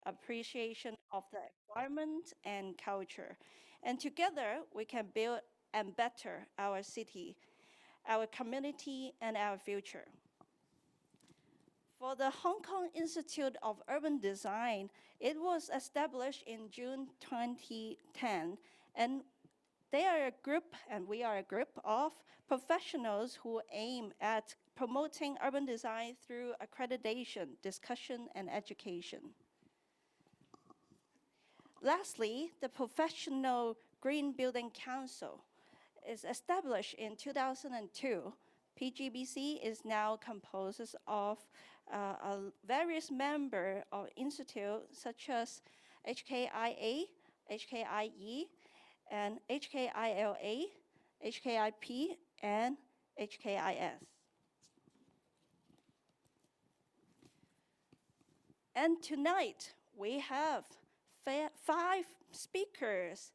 appreciation of the environment and culture. And together, we can build and better our city, our community, and our future. For the Hong Kong Institute of Urban Design, it was established in June 2010, and they are a group, and we are a group of professionals who aim at promoting urban design through accreditation, discussion, and education. Lastly, the Professional Green Building Council is established in 2002. PGBC is now composed of various members of institutes such as HKIA, HKIE, and HKILA, HKIP, and HKIS. And tonight, we have 5 speakers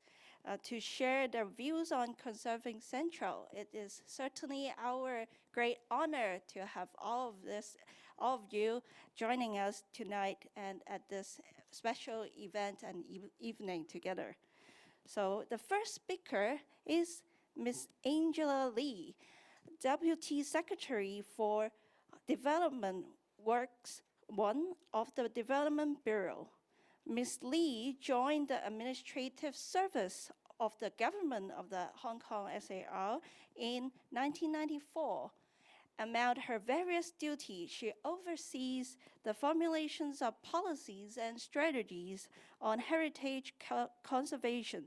to share their views on Conserving Central. It is certainly our great honor to have all of you joining us tonight and at this special event and evening together. So the first speaker is Ms. Angela Lee, Deputy Secretary for Development Works 1 of the Development Bureau. Ms. Lee joined the Administrative Service of the Government of the Hong Kong SAR in 1994. Among her various duties, she oversees the formulations of policies and strategies on heritage conservation,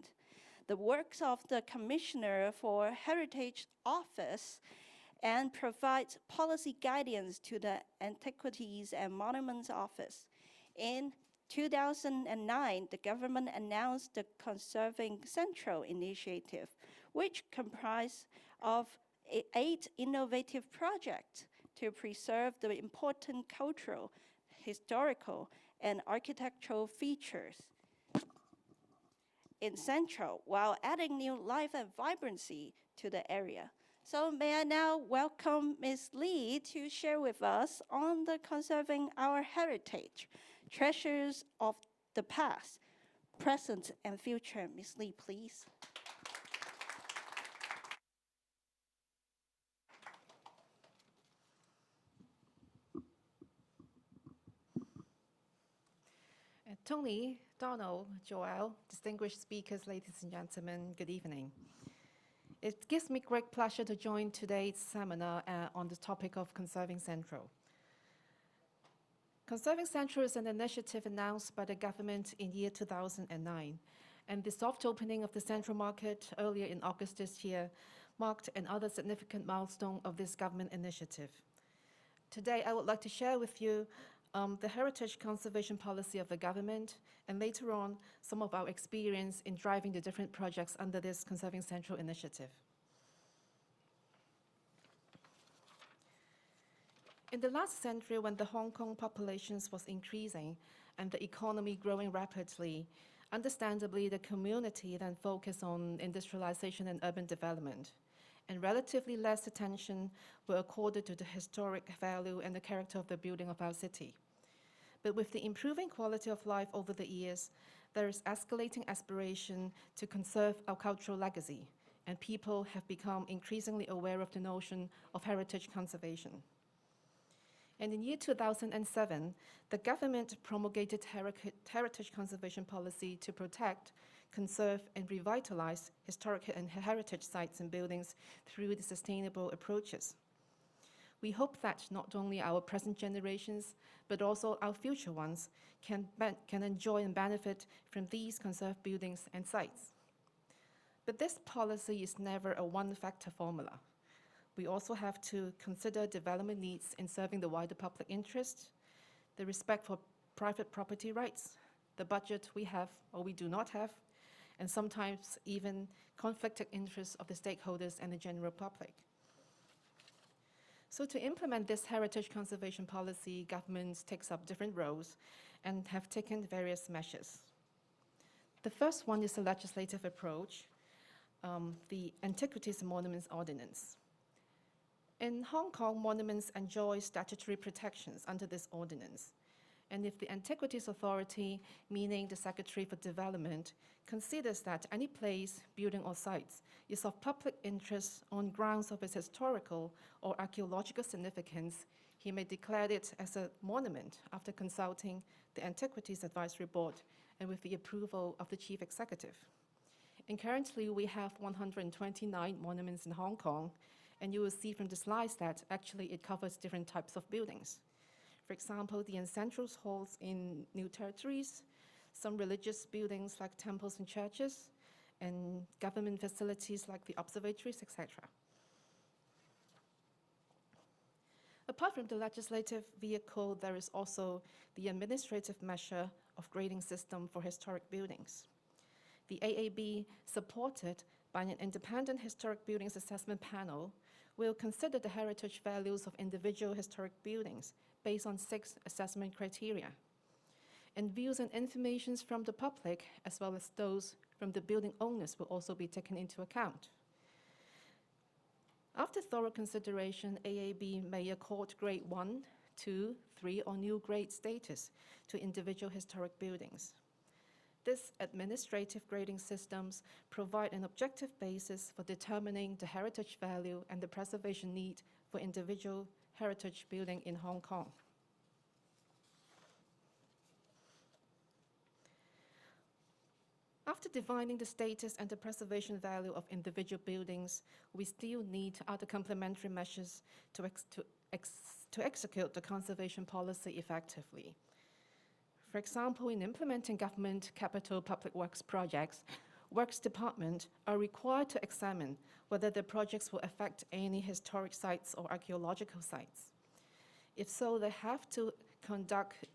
the works of the Commissioner for Heritage Office, and provides policy guidance to the Antiquities and Monuments Office. In 2009, the government announced the Conserving Central initiative, which comprised of 8 innovative projects to preserve the important cultural, historical, and architectural features in Central, while adding new life and vibrancy to the area. So may I now welcome Ms. Lee to share with us on the Conserving Our Heritage, Treasures of the Past, Present, and Future. Ms. Lee, please. Tony, Donald, Joel, distinguished speakers, ladies and gentlemen, good evening. It gives me great pleasure to join today's seminar on the topic of Conserving Central. Conserving Central is an initiative announced by the government in year 2009, and the soft opening of the Central Market earlier in August this year marked another significant milestone of this government initiative. Today, I would like to share with you the heritage conservation policy of the government, and later on, some of our experience in driving the different projects under this Conserving Central initiative. In the last century, when the Hong Kong population was increasing and the economy growing rapidly, understandably, the community then focused on industrialization and urban development, and relatively less attention were accorded to the historic value and the character of the building of our city. But with the improving quality of life over the years, there is escalating aspiration to conserve our cultural legacy, and people have become increasingly aware of the notion of heritage conservation. And in year 2007, the government promulgated heritage conservation policy to protect, conserve, and revitalize historic and heritage sites and buildings through the sustainable approaches. We hope that not only our present generations, but also our future ones can enjoy and benefit from these conserved buildings and sites. But this policy is never a one-factor formula. We also have to consider development needs in serving the wider public interest, the respect for private property rights, the budget we have or we do not have, and sometimes even conflicted interests of the stakeholders and the general public. So to implement this heritage conservation policy, governments takes up different roles and have taken various measures. The first one is a legislative approach, the Antiquities and Monuments Ordinance. In Hong Kong, monuments enjoy statutory protections under this ordinance. And if the Antiquities Authority, meaning the Secretary for Development, considers that any place, building, or sites is of public interest on grounds of its historical or archaeological significance, he may declare it as a monument after consulting the Antiquities Advisory Board and with the approval of the Chief Executive. And currently, we have 129 monuments in Hong Kong, and you will see from the slides that actually it covers different types of buildings. For example, the ancestral halls in New Territories, some religious buildings like temples and churches, and government facilities like the observatories, etc. Apart from the legislative vehicle, there is also the administrative measure of grading system for historic buildings. The AAB, supported by an independent historic buildings assessment panel, will consider the heritage values of individual historic buildings based on 6 assessment criteria. And views and information from the public, as well as those from the building owners, will also be taken into account. After thorough consideration, AAB may accord grade 1, 2, 3, or new grade status to individual historic buildings. These administrative grading systems provide an objective basis for determining the heritage value and the preservation need for individual heritage building in Hong Kong. After defining the status and the preservation value of individual buildings, we still need other complementary measures to execute the conservation policy effectively. For example, in implementing government capital public works projects, Works Department are required to examine whether the projects will affect any historic sites or archaeological sites. If so, they have to conduct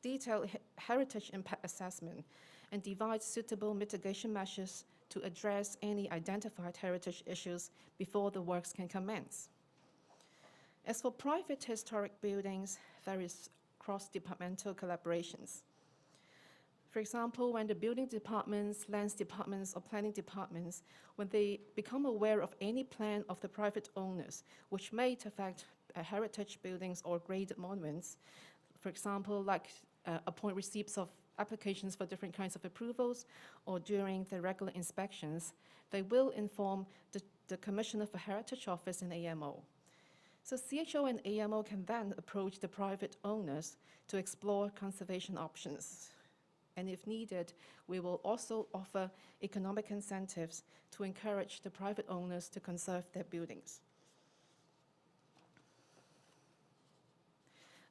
detailed heritage impact assessment and devise suitable mitigation measures to address any identified heritage issues before the works can commence. As for private historic buildings, there is cross-departmental collaborations. For example, when the building departments, lands departments, or planning departments, when they become aware of any plan of the private owners which may affect heritage buildings or graded monuments, for example, like upon receipts of applications for different kinds of approvals or during the regular inspections, they will inform the Commissioner for Heritage Office and AMO. So CHO and AMO can then approach the private owners to explore conservation options. And if needed, we will also offer economic incentives to encourage the private owners to conserve their buildings.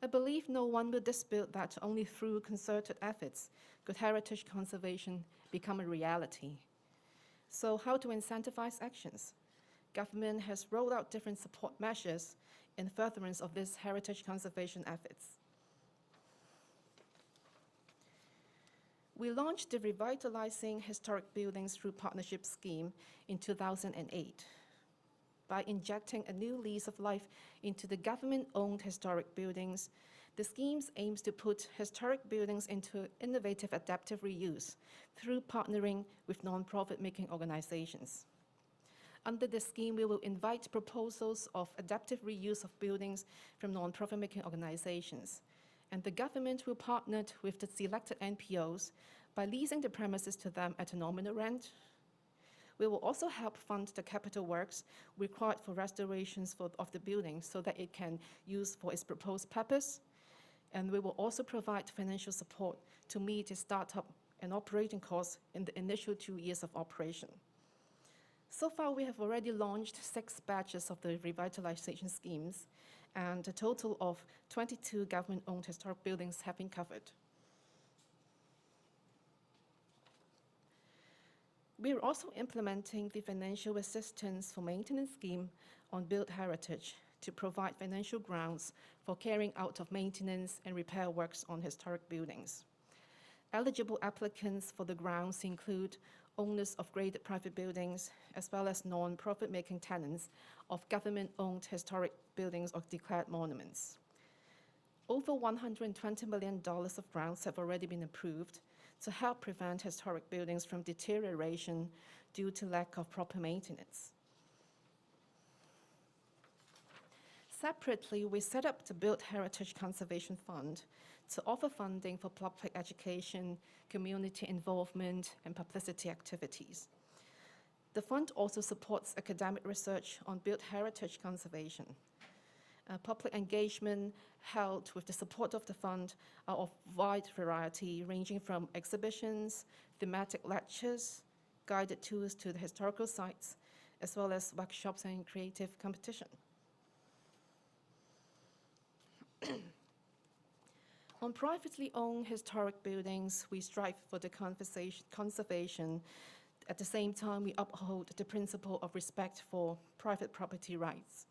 I believe no one will dispute that only through concerted efforts could heritage conservation become a reality. So how to incentivize actions? Government has rolled out different support measures in furtherance of these heritage conservation efforts. We launched the Revitalizing Historic Buildings Through Partnership scheme in 2008. By injecting a new lease of life into the government-owned historic buildings, the scheme aims to put historic buildings into innovative adaptive reuse through partnering with non-profit-making organizations. Under the scheme, we will invite proposals of adaptive reuse of buildings from non-profit-making organizations, and the government will partner with the selected NPOs by leasing the premises to them at a nominal rent. We will also help fund the capital works required for restorations of the building so that it can use for its proposed purpose. And we will also provide financial support to meet its startup and operating costs in the initial 2 years of operation. So far, we have already launched 6 batches of the revitalization schemes, and a total of 22 government-owned historic buildings have been covered. We are also implementing the financial assistance for maintenance scheme on built heritage to provide financial grounds for carrying out of maintenance and repair works on historic buildings. Eligible applicants for the grounds include owners of graded private buildings, as well as non-profit-making tenants of government-owned historic buildings or declared monuments. Over $120 million of grants have already been approved to help prevent historic buildings from deterioration due to lack of proper maintenance. Separately, we set up the Built Heritage Conservation Fund to offer funding for public education, community involvement, and publicity activities. The fund also supports academic research on built heritage conservation. Public engagement held with the support of the fund are of wide variety, ranging from exhibitions, thematic lectures, guided tours to the historical sites, as well as workshops and creative competition. On privately owned historic buildings, we strive for the conservation. At the same time, we uphold the principle of respect for private property rights.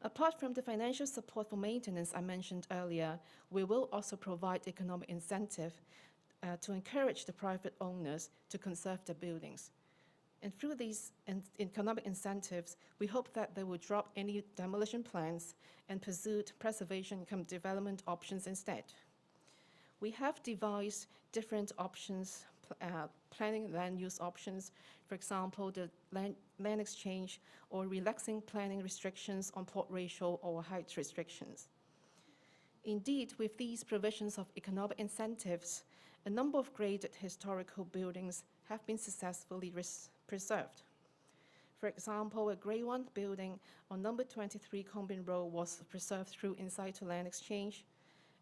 Apart from the financial support for maintenance I mentioned earlier, we will also provide economic incentive to encourage the private owners to conserve their buildings. And through these economic incentives, we hope that they will drop any demolition plans and pursue preservation and development options instead. We have devised different options, planning land use options, for example, the land exchange or relaxing planning restrictions on plot ratio or height restrictions. Indeed, with these provisions of economic incentives, a number of graded historical buildings have been successfully preserved. For example, a Grade 1 building on number 23 Combin Road was preserved through in situ land exchange,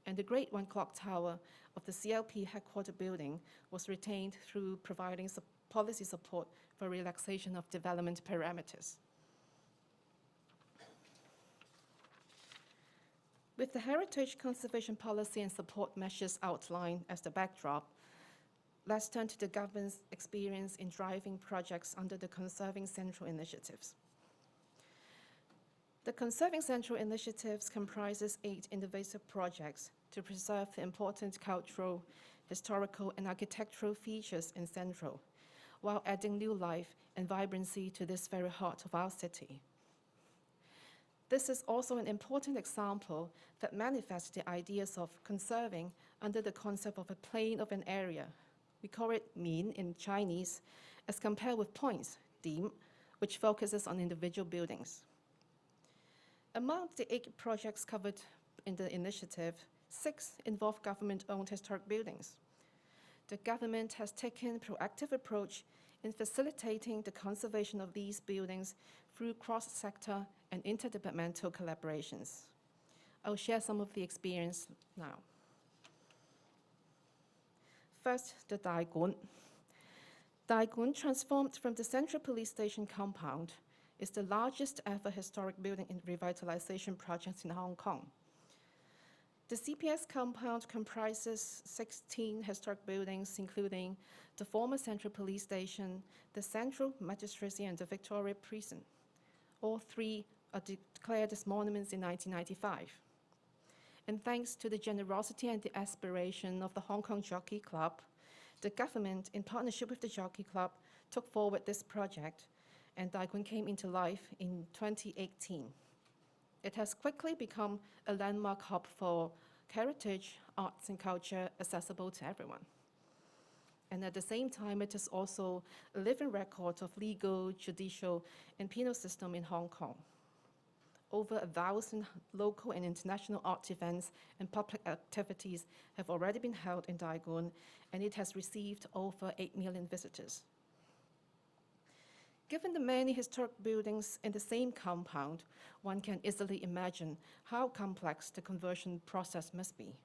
and the Grade 1 clock tower of the CLP headquarter building was retained through providing policy support for relaxation of development parameters. With the heritage conservation policy and support measures outlined as the backdrop, let's turn to the government's experience in driving projects under the Conserving Central initiatives. The Conserving Central initiatives comprises 8 innovative projects to preserve the important cultural, historical, and architectural features in Central, while adding new life and vibrancy to this very heart of our city. This is also an important example that manifests the ideas of conserving under the concept of a plane of an area. We call it min in Chinese, as compared with points, dim, which focuses on individual buildings. Among the 8 projects covered in the initiative, 6 involve government-owned historic buildings. The government has taken a proactive approach in facilitating the conservation of these buildings through cross-sector and interdepartmental collaborations. I'll share some of the experience now. First, the Dai Gun. Dai Gun, transformed from the Central Police Station compound, is the largest ever historic building in revitalization projects in Hong Kong. The CPS compound comprises 16 historic buildings, including the former Central Police Station, the Central Magistracy, and the Victoria Prison. All 3 are declared as monuments in 1995. And thanks to the generosity and the aspiration of the Hong Kong Jockey Club, the government, in partnership with the Jockey Club, took forward this project, and Dai Gun came into life in 2018. It has quickly become a landmark hub for heritage, arts, and culture accessible to everyone. And at the same time, it is also a living record of legal, judicial, and penal system in Hong Kong. Over 1,000 local and international art events and public activities have already been held in Dai Gun, and it has received over 8 million visitors. Given the many historic buildings in the same compound, one can easily imagine how complex the conversion process must be.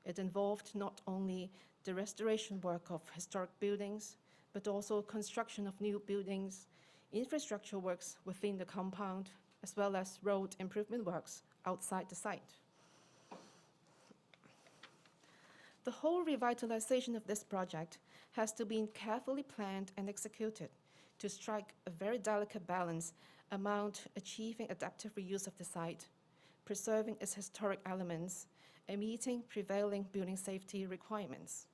It involved not only the restoration work of historic buildings, but also construction of new buildings, infrastructure works within the compound, as well as road improvement works outside the site. The whole revitalization of this project has to be carefully planned and executed to strike a very delicate balance among achieving adaptive reuse of the site, preserving its historic elements, and meeting prevailing building safety requirements.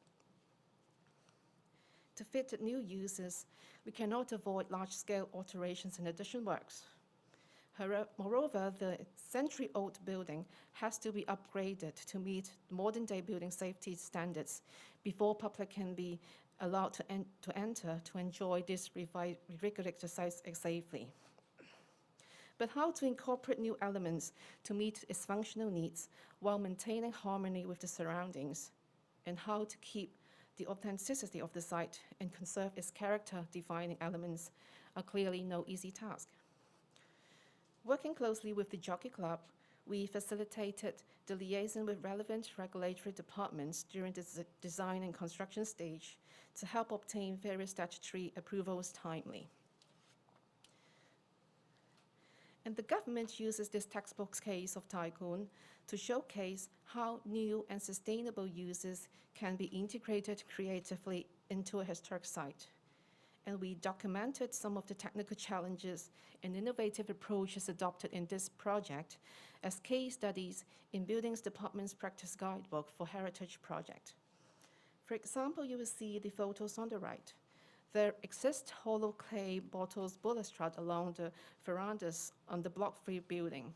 To fit new uses, we cannot avoid large-scale alterations and addition works. Moreover, the century-old building has to be upgraded to meet modern-day building safety standards before public can be allowed to enter to enjoy this reinvigorated site safely. but how to incorporate new elements to meet its functional needs while maintaining harmony with the surroundings, and how to keep the authenticity of the site and conserve its character-defining elements are clearly no easy task. Working closely with the Jockey Club, we facilitated the liaison with relevant regulatory departments during the design and construction stage to help obtain various statutory approvals timely. And the government uses this textbook case of Tycoon to showcase how new and sustainable uses can be integrated creatively into a historic site. And we documented some of the technical challenges and innovative approaches adopted in this project as case studies in Buildings Department's practice guidebook for heritage project. For example, you will see the photos on the right. There exist hollow clay bottles balustrade along the verandas on the Block 3 building.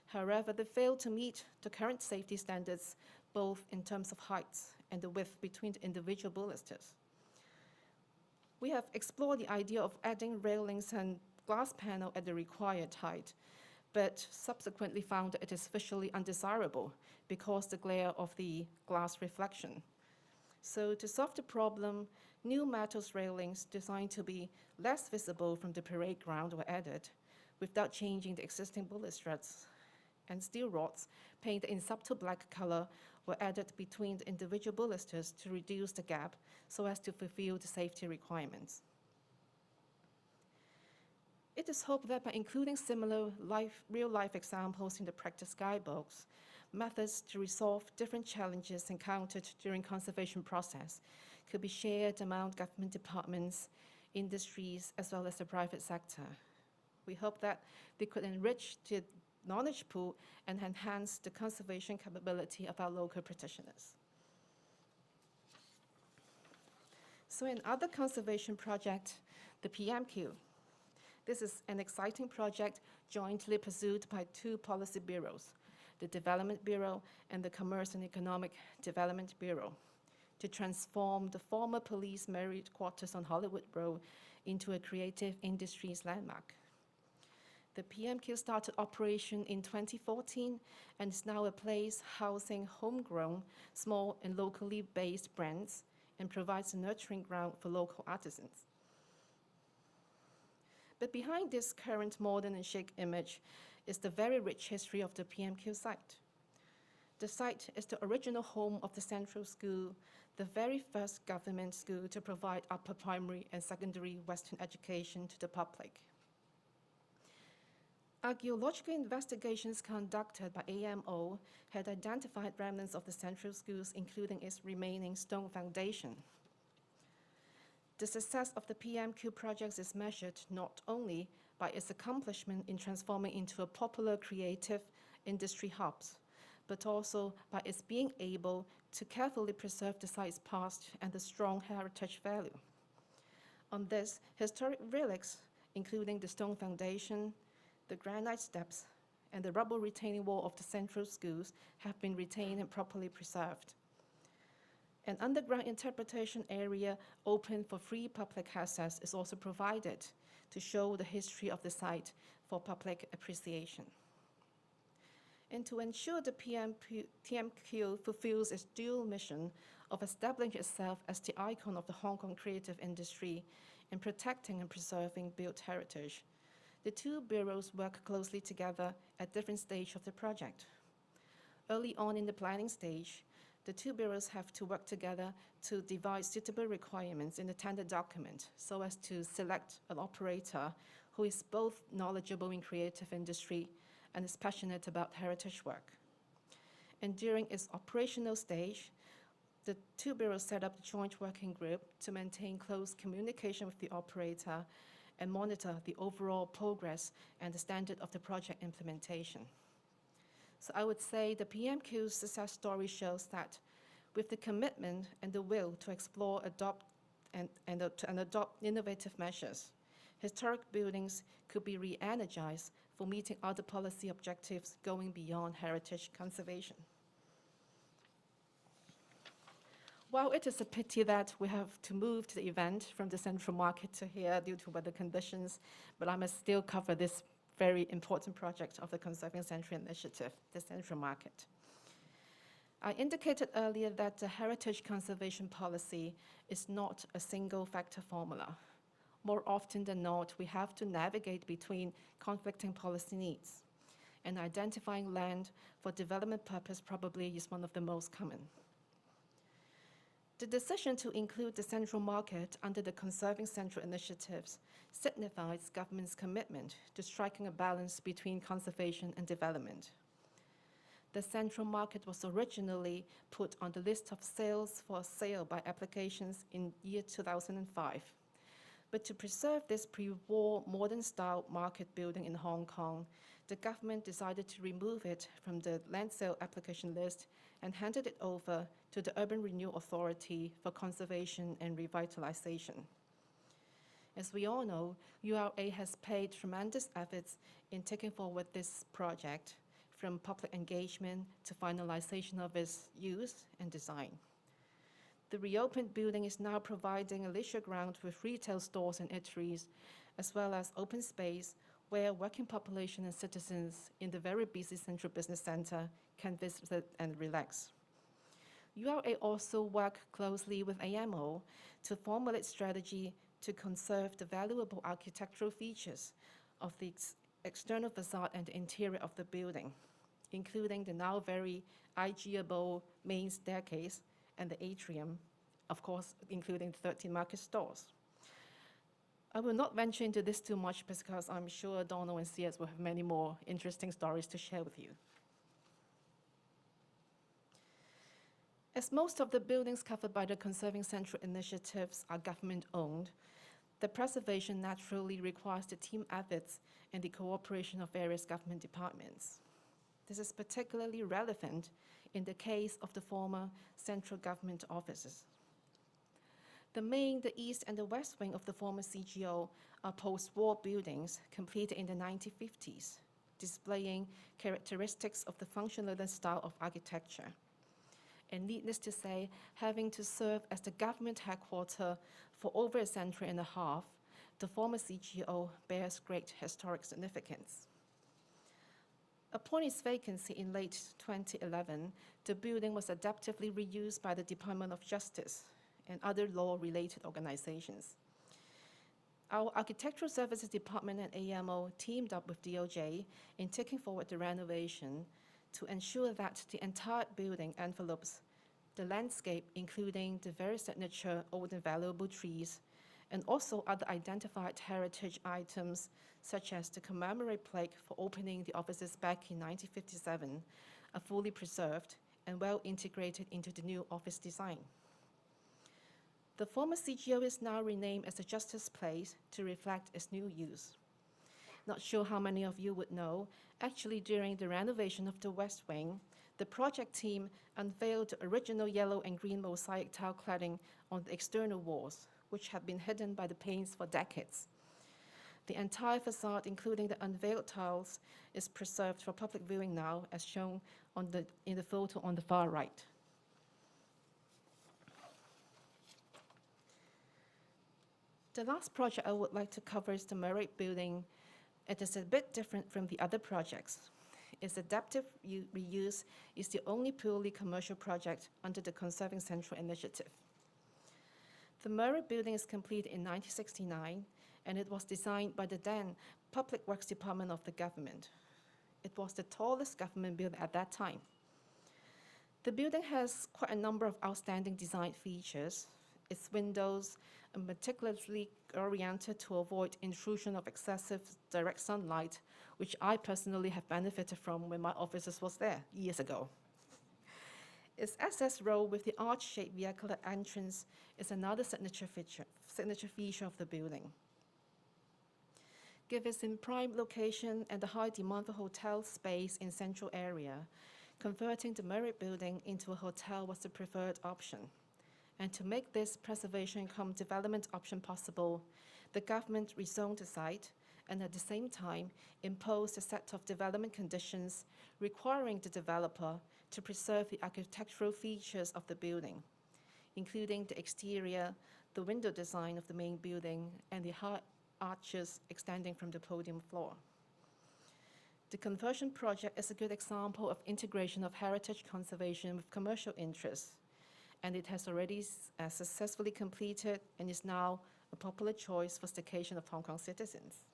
However, they fail to meet the current safety standards, both in terms of heights and the width between the individual balusters. We have explored the idea of adding railings and glass panel at the required height, but subsequently found that it is visually undesirable because the glare of the glass reflection. So to solve the problem, new metals railings designed to be less visible from the parade ground were added without changing the existing balustrades, and steel rods painted in subtle black color were added between the individual balusters to reduce the gap so as to fulfill the safety requirements. It is hoped that by including similar real-life examples in the practice guidebooks, methods to resolve different challenges encountered during conservation process could be shared among government departments, industries, as well as the private sector. We hope that they could enrich the knowledge pool and enhance the conservation capability of our local practitioners. So another conservation project, the PMQ. This is an exciting project jointly pursued by two policy bureaus, the Development Bureau and the Commerce and Economic Development Bureau, to transform the former police married quarters on Hollywood Road into a creative industries landmark. The PMQ started operation in 2014 and is now a place housing homegrown, small and locally based brands and provides a nurturing ground for local artisans. But behind this current modern and chic image is the very rich history of the PMQ site. The site is the original home of the Central School, the very first government school to provide upper primary and secondary Western education to the public. Archaeological investigations conducted by AMO had identified remnants of the Central Schools, including its remaining stone foundation. The success of the PMQ projects is measured not only by its accomplishment in transforming into a popular creative industry hubs, but also by its being able to carefully preserve the site's past and the strong heritage value. On this, historic relics, including the stone foundation, the granite steps, and the rubble retaining wall of the Central Schools have been retained and properly preserved. An underground interpretation area open for free public access is also provided to show the history of the site for public appreciation. And to ensure the PMQ fulfills its dual mission of establishing itself as the icon of the Hong Kong creative industry and protecting and preserving built heritage, the two bureaus work closely together at different stages of the project. Early on in the planning stage, the two bureaus have to work together to devise suitable requirements in the tender document so as to select an operator who is both knowledgeable in creative industry and is passionate about heritage work. And during its operational stage, the two bureaus set up a joint working group to maintain close communication with the operator and monitor the overall progress and the standard of the project implementation. So I would say the PMQ's success story shows that with the commitment and the will to explore, adopt innovative measures, historic buildings could be re-energized for meeting other policy objectives going beyond heritage conservation. While it is a pity that we have to move the event from the Central Market to here due to weather conditions, but I must still cover this very important project of the Conserving Central Initiative, the Central Market. I indicated earlier that the heritage conservation policy is not a single factor formula. More often than not, we have to navigate between conflicting policy needs, and identifying land for development purpose probably is one of the most common. The decision to include the central market under the Conserving Central initiatives signifies government's commitment to striking a balance between conservation and development. The central market was originally put on the list of sales for sale by applications in year 2005. But to preserve this pre-war modern-style market building in Hong Kong, the government decided to remove it from the land sale application list and handed it over to the Urban Renewal Authority for conservation and revitalization. As we all know, URA has paid tremendous efforts in taking forward this project, from public engagement to finalization of its use and design. The reopened building is now providing a leisure ground with retail stores and eateries, as well as open space where working population and citizens in the very busy Central Business Center can visit and relax. URA also worked closely with AMO to formulate strategy to conserve the valuable architectural features of the external facade and the interior of the building, including the now very IGable main staircase and the atrium, of course, including 13 market stores. I will not venture into this too much because I'm sure Donald and CS will have many more interesting stories to share with you. As most of the buildings covered by the Conserving Central initiatives are government-owned, the preservation naturally requires the team efforts and the cooperation of various government departments. This is particularly relevant in the case of the former central government offices. The main, the east, and the west wing of the former CGO are post-war buildings completed in the 1950s, displaying characteristics of the functionalist style of architecture. And needless to say, having to serve as the government headquarters for over a century and a half, the former CGO bears great historic significance. Upon its vacancy in late 2011, the building was adaptively reused by the Department of Justice and other law-related organizations. Our Architectural Services Department and AMO teamed up with DOJ in taking forward the renovation to ensure that the entire building envelopes the landscape, including the very signature old and valuable trees, and also other identified heritage items, such as the commemorative plaque for opening the offices back in 1957, are fully preserved and well integrated into the new office design. The former CGO is now renamed as the Justice Place to reflect its new use. Not sure how many of you would know, actually during the renovation of the West Wing, the project team unveiled the original yellow and green mosaic tile cladding on the external walls, which had been hidden by the paints for decades. The entire facade, including the unveiled tiles, is preserved for public viewing now, as shown in the photo on the far right. The last project I would like to cover is the Murray Building. It is a bit different from the other projects. Its adaptive reuse is the only purely commercial project under the Conserving Central initiative. The Murray Building is completed in 1969, and it was designed by the then Public Works Department of the government. It was the tallest government building at that time. The building has quite a number of outstanding design features. Its windows are meticulously oriented to avoid intrusion of excessive direct sunlight, which I personally have benefited from when my offices was there years ago. Its access road with the arch-shaped vehicular entrance is another signature feature of the building. Given its in prime location and the high demand for hotel space in central area, converting the Murray Building into a hotel was the preferred option. And to make this preservation cum development option possible, the government rezoned the site and at the same time imposed a set of development conditions requiring the developer to preserve the architectural features of the building, including the exterior, the window design of the main building, and the high arches extending from the podium floor. The conversion project is a good example of integration of heritage conservation with commercial interests, and it has already successfully completed and is now a popular choice for staycation of Hong Kong citizens.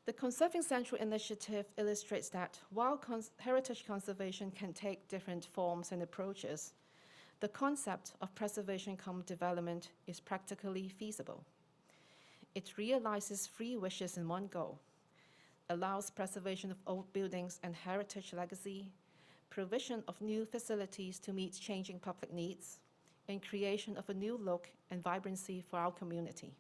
The Conserving Central initiative illustrates that while heritage conservation can take different forms and approaches, the concept of preservation cum development is practically feasible. It realizes three wishes in one go, allows preservation of old buildings and heritage legacy, provision of new facilities to meet changing public needs, and creation of a new look and vibrancy for our community.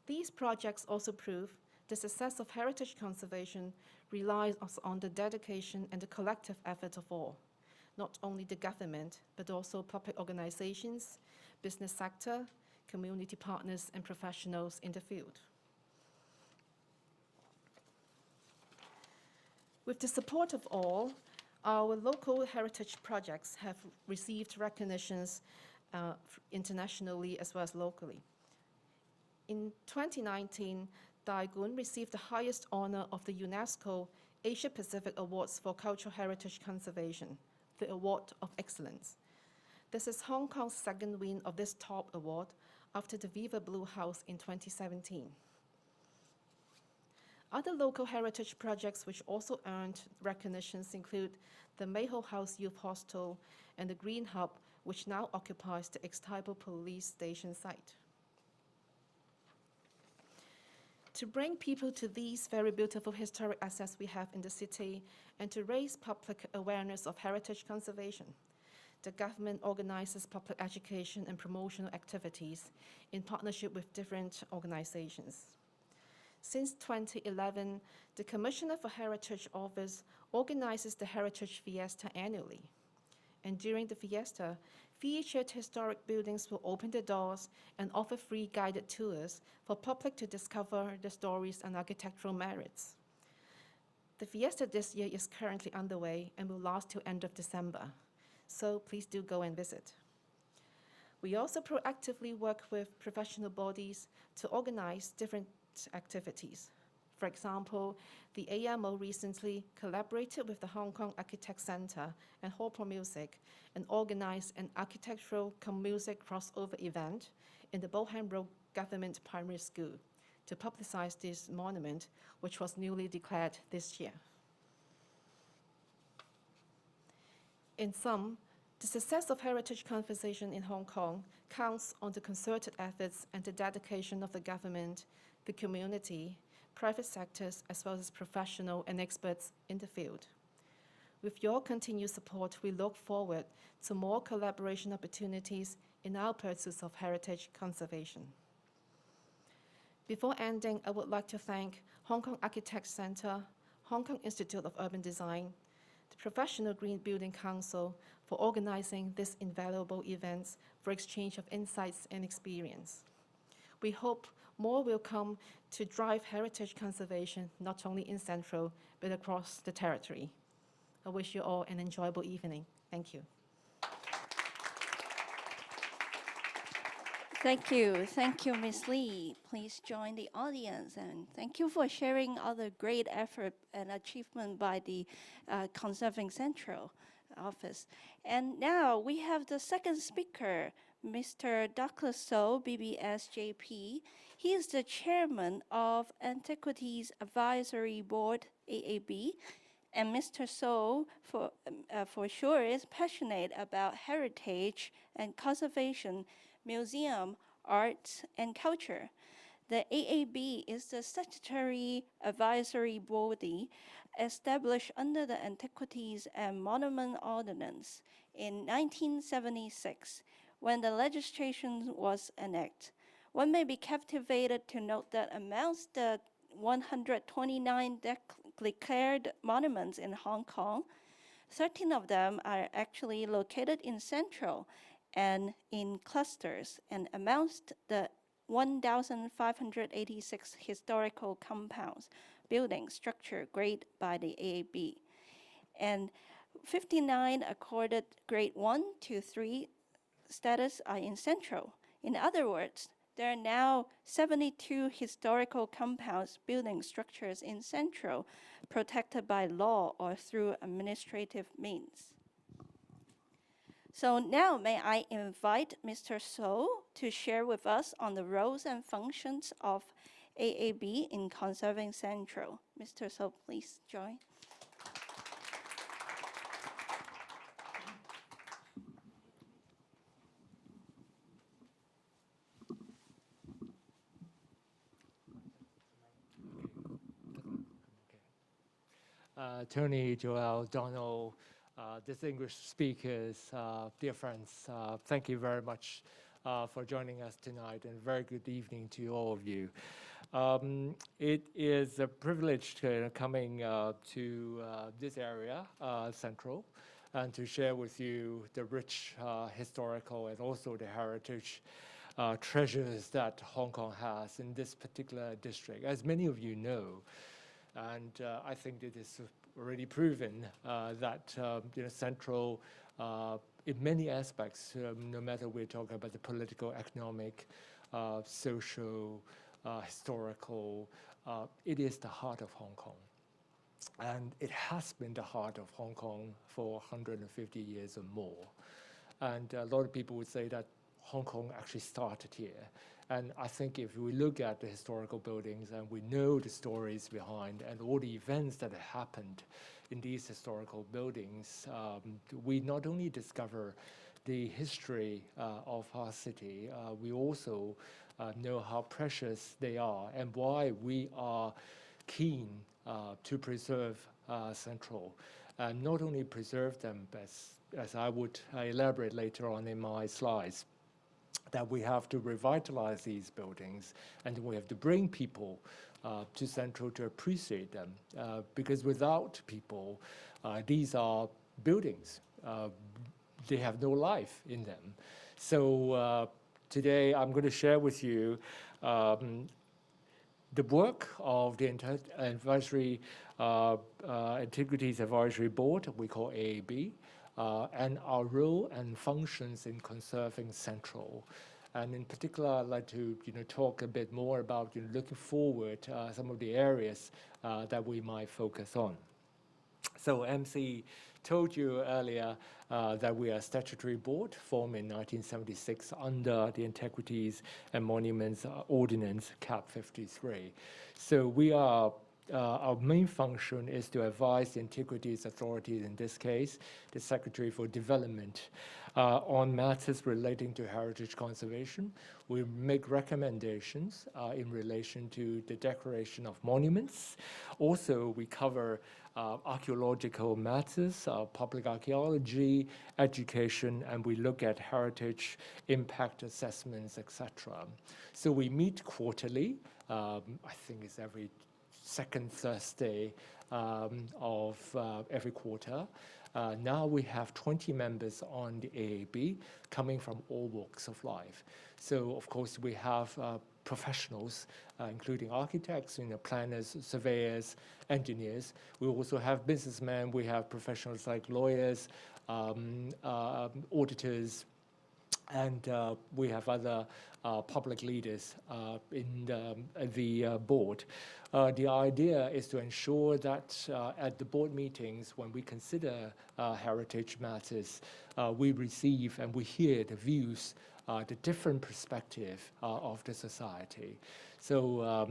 These projects also prove the success of heritage conservation relies on the dedication and the collective effort of all, not only the government, but also public organizations, business sector, community partners, and professionals in the field. With the support of all, our local heritage projects have received recognitions internationally as well as locally. In 2019, Daegun received the highest honor of the UNESCO Asia Pacific Awards for Cultural Heritage Conservation, the Award of Excellence. This is Hong Kong's second win of this top award after the Viva Blue House in 2017. Other local heritage projects which also earned recognitions include the Mayho House Youth Hostel and the Green Hub, which now occupies the ex-Taipo Police Station site. To bring people to these very beautiful historic assets we have in the city and to raise public awareness of heritage conservation, the government organizes public education and promotional activities in partnership with different organizations. Since 2011, the Commissioner for Heritage Office organizes the Heritage Fiesta annually. And during the fiesta, featured historic buildings will open their doors and offer free guided tours for public to discover the stories and architectural merits. The fiesta this year is currently underway and will last till end of December, so please do go and visit. We also proactively work with professional bodies to organize different activities. For example, the AMO recently collaborated with the Hong Kong Architect Center and Hall for Music and organized an architectural cum music crossover event in the Boham Road Government Primary School to publicize this monument, which was newly declared this year. In sum, the success of heritage conservation in Hong Kong counts on the concerted efforts and the dedication of the government, the community, private sectors, as well as professional and experts in the field. With your continued support, we look forward to more collaboration opportunities in our pursuits of heritage conservation. Before ending, I would like to thank Hong Kong Architects Center, Hong Kong Institute of Urban Design, the Professional Green Building Council for organizing these invaluable events for exchange of insights and experience. We hope more will come to drive heritage conservation, not only in Central, but across the territory. I wish you all an enjoyable evening. Thank you. Thank you, Ms. Lee. Please join the audience, and thank you for sharing all the great effort and achievement by the Conserving Central office. And now we have the second speaker, Mr. Douglas So, B.B.S. JP. He is the chairman of Antiquities Advisory Board, AAB, and Mr. So, for sure, is passionate about heritage and conservation, museum, arts, and culture. The AAB is the statutory advisory body established under the Antiquities and Monument Ordinance in 1976, when the legislation was enacted. One may be captivated to note that amongst the 129 declared monuments in Hong Kong, 13 of them are actually located in Central and in clusters, and amongst the 1,586 historical compounds, buildings, structure graded by the AAB. And 59 accorded grade 1 to 3 status are in Central. In other words, There are now 72 historical compounds, building structures in Central, protected by law or through administrative means. So now may I invite Mr. So to share with us on the roles and functions of AAB in Conserving Central. Mr. So, please join. Tony, Joel, Donald, distinguished speakers, dear friends, thank you very much for joining us tonight, and very good evening to all of you. It is a privilege to coming to this area, Central, and to share with you the rich historical and also the heritage treasures that Hong Kong has in this particular district. As many of you know, and I think it is already proven that Central, in many aspects, no matter we're talking about the political, economic, social, historical, it is the heart of Hong Kong. And it has been the heart of Hong Kong for 150 years or more. And a lot of people would say that Hong Kong actually started here. And I think if we look at the historical buildings and we know the stories behind and all the events that have happened in these historical buildings, we not only discover the history of our city, we also know how precious they are and why we are keen to preserve Central. And not only preserve them, but as I would elaborate later on in my slides, that we have to revitalize these buildings and we have to bring people to Central to appreciate them. Because without people, these are buildings. They have no life in them. So today I'm going to share with you the work of the Antiquities Advisory Board, we call AAB, and our role and functions in conserving Central. And in particular, I'd like to talk a bit more about looking forward some of the areas that we might focus on. So MC told you earlier that we are a statutory board formed in 1976 under the Antiquities and Monuments Ordinance Cap 53. So we are our main function is to advise the Antiquities Authorities, in this case, the Secretary for Development, on matters relating to heritage conservation. We make recommendations in relation to the declaration of monuments. Also, we cover archaeological matters, public archaeology, education, and we look at heritage impact assessments, etc. So we meet quarterly. I think it's every second Thursday of every quarter. Now we have 20 members on the AAB coming from all walks of life. So of course we have professionals, including architects, planners, surveyors, engineers. We also have businessmen. We have professionals like lawyers, auditors, and we have other public leaders in the board. The idea is to ensure that at the board meetings, when we consider heritage matters, we receive and we hear the views, the different perspective of the society. So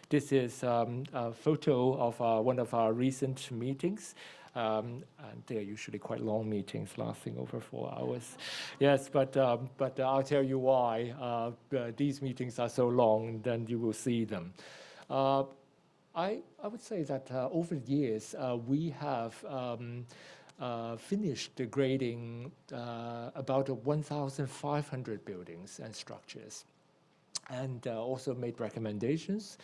this is a photo of one of our recent meetings. And they're usually quite long meetings, lasting over 4 hours. Yes, but I'll tell you why these meetings are so long, and then you will see them. I would say that over the years, we have finished the grading about 1,500 buildings and structures, and also made recommendations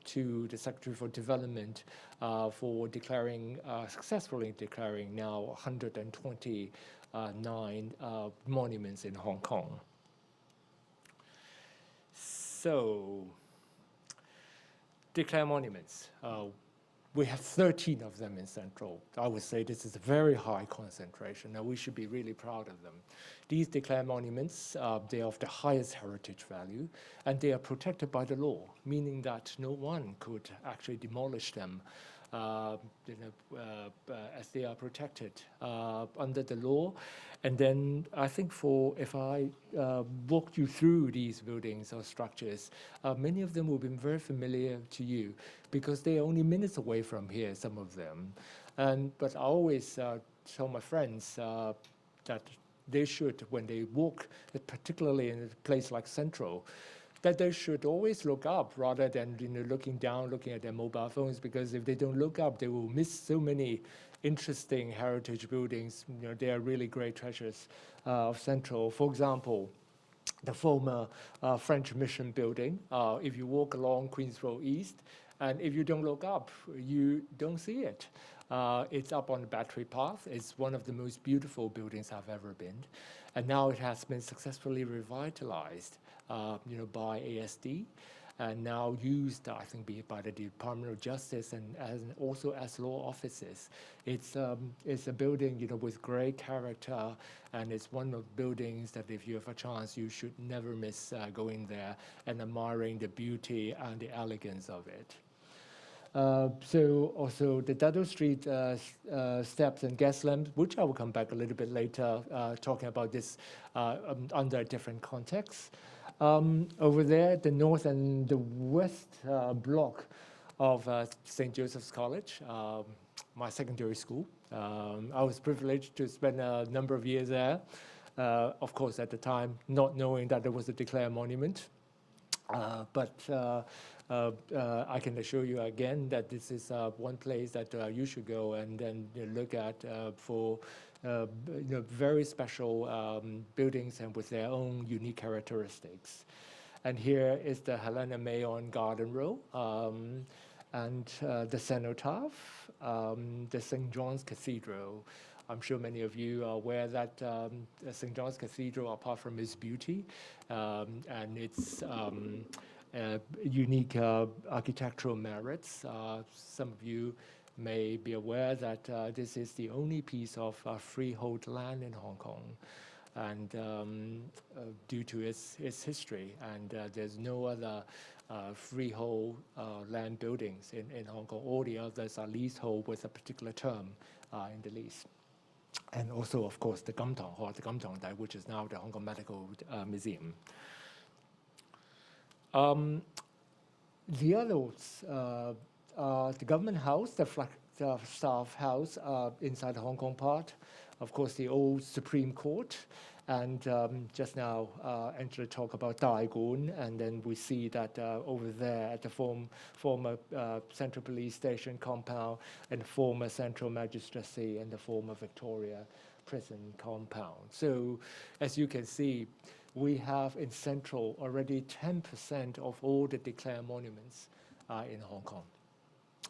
to the Secretary for Development for declaring, successfully declaring now 129 monuments in Hong Kong. So, declare monuments. we have 13 of them in Central. I would say this is a very high concentration, and we should be really proud of them. These declared monuments, they are of the highest heritage value, and they are protected by the law, meaning that no one could actually demolish them as they are protected under the law. And then I think if I walk you through these buildings or structures, many of them will be very familiar to you because they are only minutes away from here, some of them. But I always tell my friends that they should, when they walk, particularly in a place like Central, that they should always look up rather than looking down, looking at their mobile phones, because if they don't look up, they will miss so many interesting heritage buildings. They are really great treasures of Central. For example, the former French Mission building, if you walk along Queens Road East, and if you don't look up, you don't see it. It's up on the Battery Path. It's one of the most beautiful buildings I've ever been. And now it has been successfully revitalized by ASD, and now used, I think, by the Department of Justice and also as law offices. It's a building, with great character, and it's one of the buildings that if you have a chance, you should never miss going there and admiring the beauty and the elegance of it. So also the Dado Street steps and gas lamps, which I will come back a little bit later, talking about this under a different context. Over there, the north and the west block of St. Joseph's College, my secondary school. I was privileged to spend a number of years there, of course, at the time, not knowing that there was a declared monument. But I can assure you again that this is one place that you should go and then look at for very special buildings and with their own unique characteristics. And here is the Helena May on Garden Row, and the Cenotaph, the St. John's Cathedral. I'm sure many of you are aware that St. John's Cathedral, apart from its beauty and its unique architectural merits, some of you may be aware that this is the only piece of freehold land in Hong Kong, and due to its history, and there's no other freehold land buildings in Hong Kong. All the others are leasehold with a particular term in the lease. And also, of course, the Gamtong, or the Gamtong Dai, which is now the Hong Kong Medical Museum. The others, the Government House, the Flagstaff House inside the Hong Kong part, of course, the old Supreme Court, and just now Angela talked about Dai Gun, and then we see that over there at the former Central Police Station compound, and the former Central Magistracy, and the former Victoria Prison compound. So as you can see, we have in Central already 10% of all the declared monuments in Hong Kong.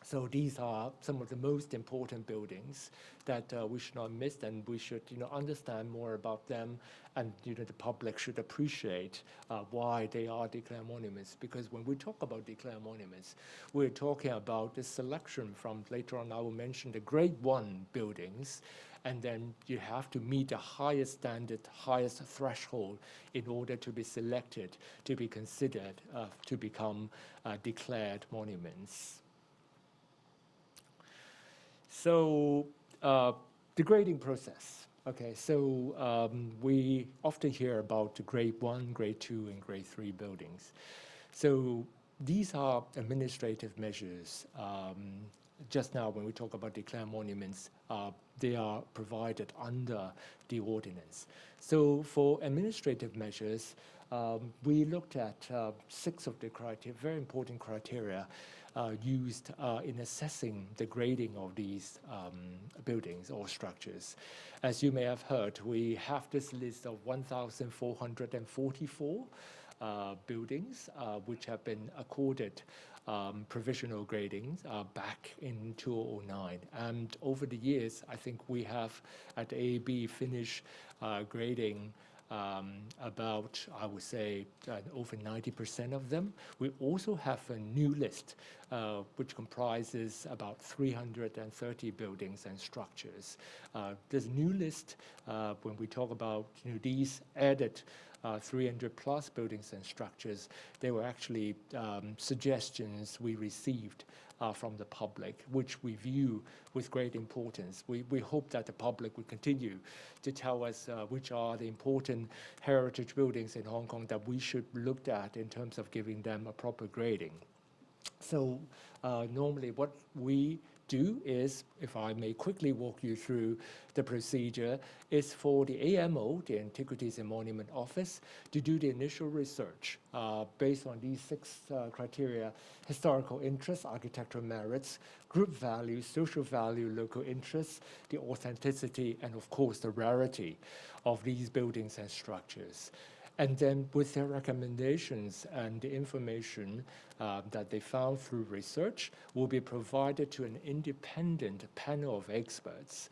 So these are some of the most important buildings that we should not miss, and we should understand more about them, and the public should appreciate why they are declared monuments. Because when we talk about declared monuments, we're talking about the selection from, later on I will mention, the Grade 1 buildings, and then you have to meet the highest standard, highest threshold in order to be selected, to be considered to become declared monuments. So the grading process. Okay, so we often hear about the Grade 1, Grade 2, and Grade 3 buildings. So these are administrative measures. Just now, when we talk about declared monuments, they are provided under the ordinance. So for administrative measures, we looked at 6 of the criteria, very important criteria used in assessing the grading of these buildings or structures. As you may have heard, we have this list of 1,444 buildings which have been accorded provisional gradings back in 2009. And over the years, I think we have at AAB finished grading about, I would say, over 90% of them. We also have a new list, which comprises about 330 buildings and structures. This new list, when we talk about these added 300 plus buildings and structures, they were actually suggestions we received from the public, which we view with great importance. We hope that the public will continue to tell us which are the important heritage buildings in Hong Kong that we should look at in terms of giving them a proper grading. So normally what we do is, if I may quickly walk you through the procedure, is for the AMO, the Antiquities and Monument Office, to do the initial research based on these 6 criteria: historical interest, architectural merits, group value, social value, local interests, the authenticity, and of course the rarity of these buildings and structures. And then with their recommendations and the information that they found through research will be provided to an independent panel of experts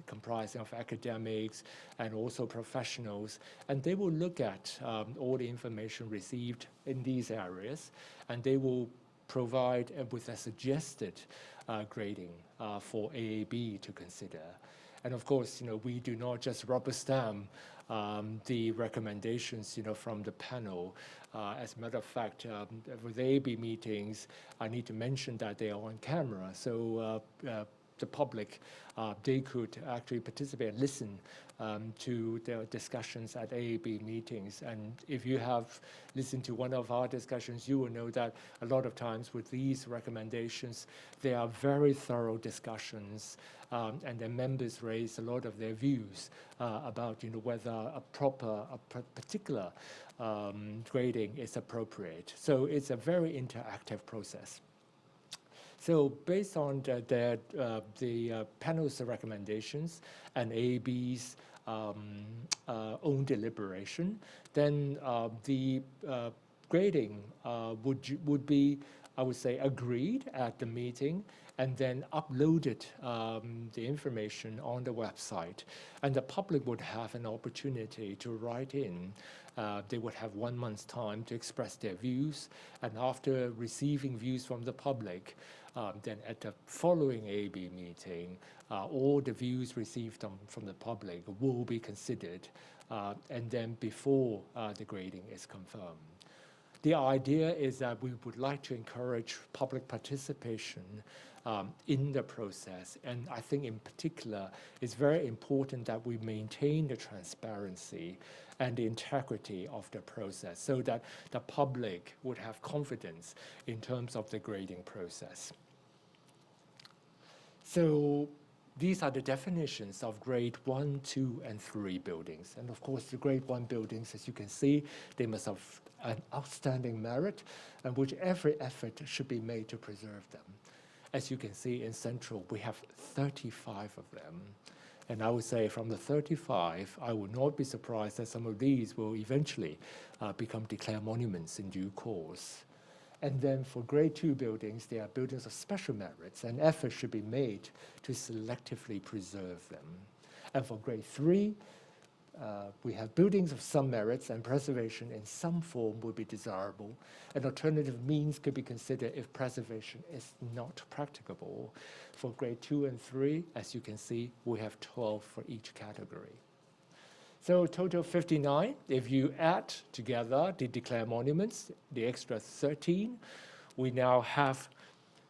comprising of academics and also professionals. And they will look at all the information received in these areas, and they will provide with a suggested grading for AAB to consider. And of course, we do not just rubber stamp the recommendations, from the panel. As a matter of fact, with AAB meetings, I need to mention that they are on camera, so the public, they could actually participate and listen to the discussions at AAB meetings. And if you have listened to one of our discussions, you will know that a lot of times with these recommendations, they are very thorough discussions, and the members raise a lot of their views about whether a particular grading is appropriate. So it's a very interactive process. So based on the panel's recommendations and AAB's own deliberation, then the grading would be, I would say, agreed at the meeting, and then uploaded the information on the website. And the public would have an opportunity to write in. They would have 1 month's time to express their views. And after receiving views from the public, then at the following AAB meeting, all the views received from the public will be considered, and then before the grading is confirmed. The idea is that we would like to encourage public participation in the process. And I think in particular, it's very important that we maintain the transparency and the integrity of the process so that the public would have confidence in terms of the grading process. So these are the definitions of grade 1, 2, and 3 buildings. And of course, the grade 1 buildings, as you can see, they must have an outstanding merit, and which every effort should be made to preserve them. As you can see in Central, we have 35 of them. And I would say from the 35, I would not be surprised that some of these will eventually become declared monuments in due course. And then for grade 2 buildings, they are buildings of special merits, and effort should be made to selectively preserve them. And for grade 3, we have buildings of some merits, and preservation in some form would be desirable. An alternative means could be considered if preservation is not practicable. For grade 2 and 3, as you can see, we have 12 for each category. So total 59. If you add together the declared monuments, the extra 13, we now have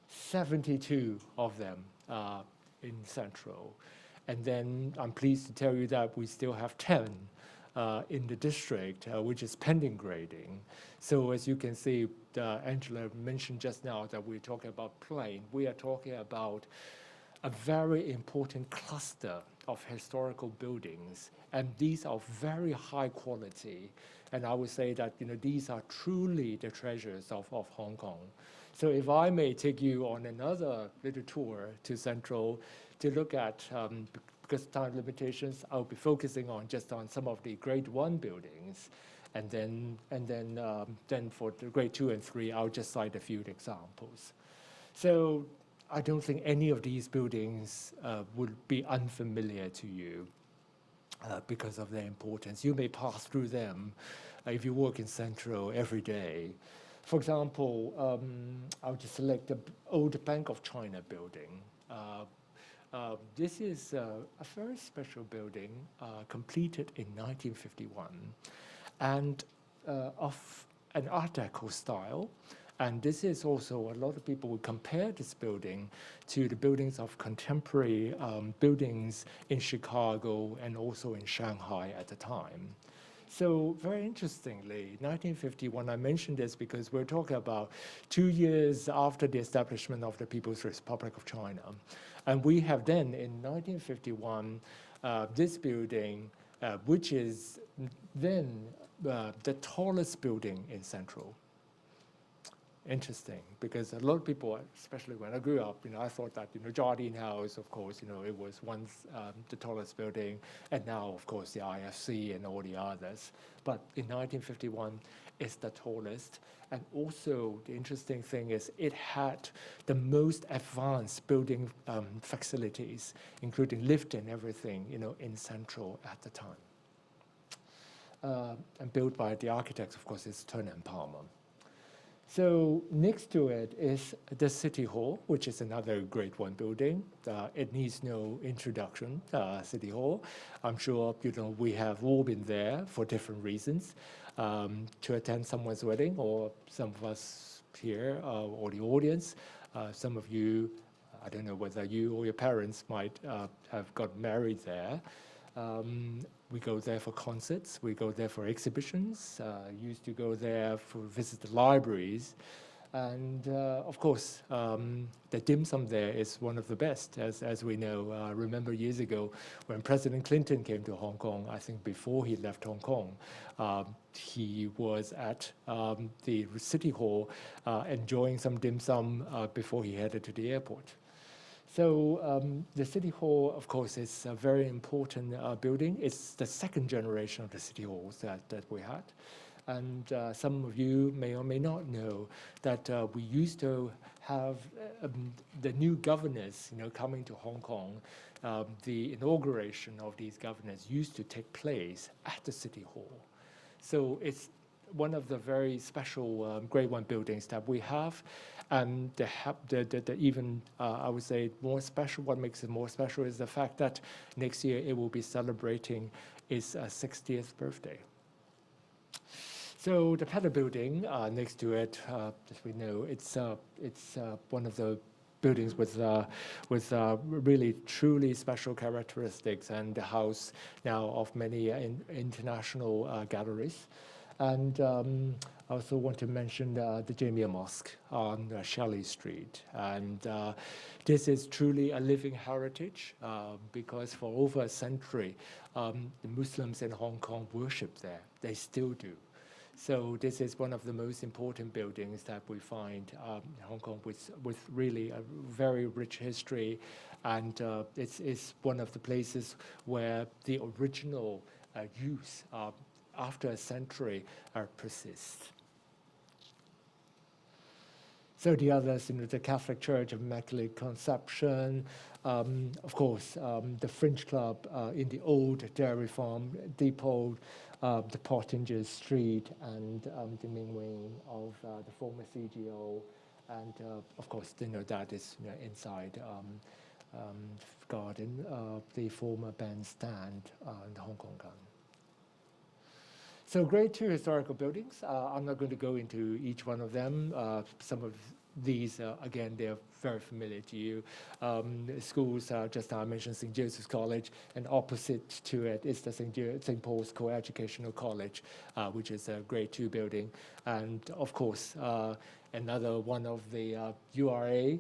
72 of them in Central. And then I'm pleased to tell you that we still have 10 in the district, which is pending grading. So as you can see, Angela mentioned just now that we're talking about plain. We are talking about a very important cluster of historical buildings, and these are very high quality. And I would say that these are truly the treasures of Hong Kong. So if I may take you on another little tour to Central to look at, because of time limitations, I'll be focusing on some of the grade 1 buildings, and then for the grade 2 and 3, I'll just cite a few examples. So I don't think any of these buildings would be unfamiliar to you. because of their importance. You may pass through them if you work in Central every day. For example, I'll just select the old Bank of China building. This is a very special building completed in 1951 and of an Art Deco style. And this is also, a lot of people would compare this building to the buildings of contemporary buildings in Chicago and also in Shanghai at the time. So very interestingly, 1951, I mentioned this because we're talking about 2 years after the establishment of the People's Republic of China. And we have then, in 1951, this building, which is then the tallest building in Central. Interesting, because a lot of people, especially when I grew up, I thought that, Jardine House, of course, it was once the tallest building, and now, of course, the IFC and all the others. But in 1951, it's the tallest. And also, the interesting thing is it had the most advanced building facilities, including lift and everything, in Central at the time. And built by the architects, of course, is Turner and Palmer. So next to it is the City Hall, which is another Grade 1 building. It needs no introduction, City Hall. I'm sure we have all been there for different reasons, to attend someone's wedding, or some of us here, or the audience. Some of you, I don't know whether you or your parents might have got married there. We go there for concerts, we go there for exhibitions, used to go there for visit the libraries. And of course, the dim sum there is one of the best, as we know. Remember years ago when President Clinton came to Hong Kong, I think before he left Hong Kong, he was at the City Hall enjoying some dim sum before he headed to the airport. So the City Hall, of course, is a very important building. It's the second generation of the City Halls that we had. And some of you may or may not know that we used to have the new governors, coming to Hong Kong. The inauguration of these governors used to take place at the City Hall. So it's one of the very special Grade 1 buildings that we have. And the even, I would say, more special, what makes it more special is the fact that next year it will be celebrating its 60th birthday. So the Petter building next to it, as we know, it's one of the buildings with really truly special characteristics, and the house now of many international galleries. And I also want to mention the Jamia Mosque on Shelley Street. And this is truly a living heritage because for over a century, the Muslims in Hong Kong worship there. They still do. So this is one of the most important buildings that we find in Hong Kong with really a very rich history. And it's one of the places where the original use after a century persists. So the others, the Catholic Church of Immaculate Conception, of course, the French Club in the old Dairy Farm Depot, the Pottinger Street, and the main wing of the former CGO, and of course, that is inside garden, the former bandstand in the Hong Kong Garden. So Grade 2 historical buildings, I'm not going to go into each one of them. Some of these, again, they're very familiar to you. Schools, just now I mentioned St. Joseph's College, and opposite to it is the St. Paul's Co-Educational College, which is a Grade 2 building. And of course, another one of the URA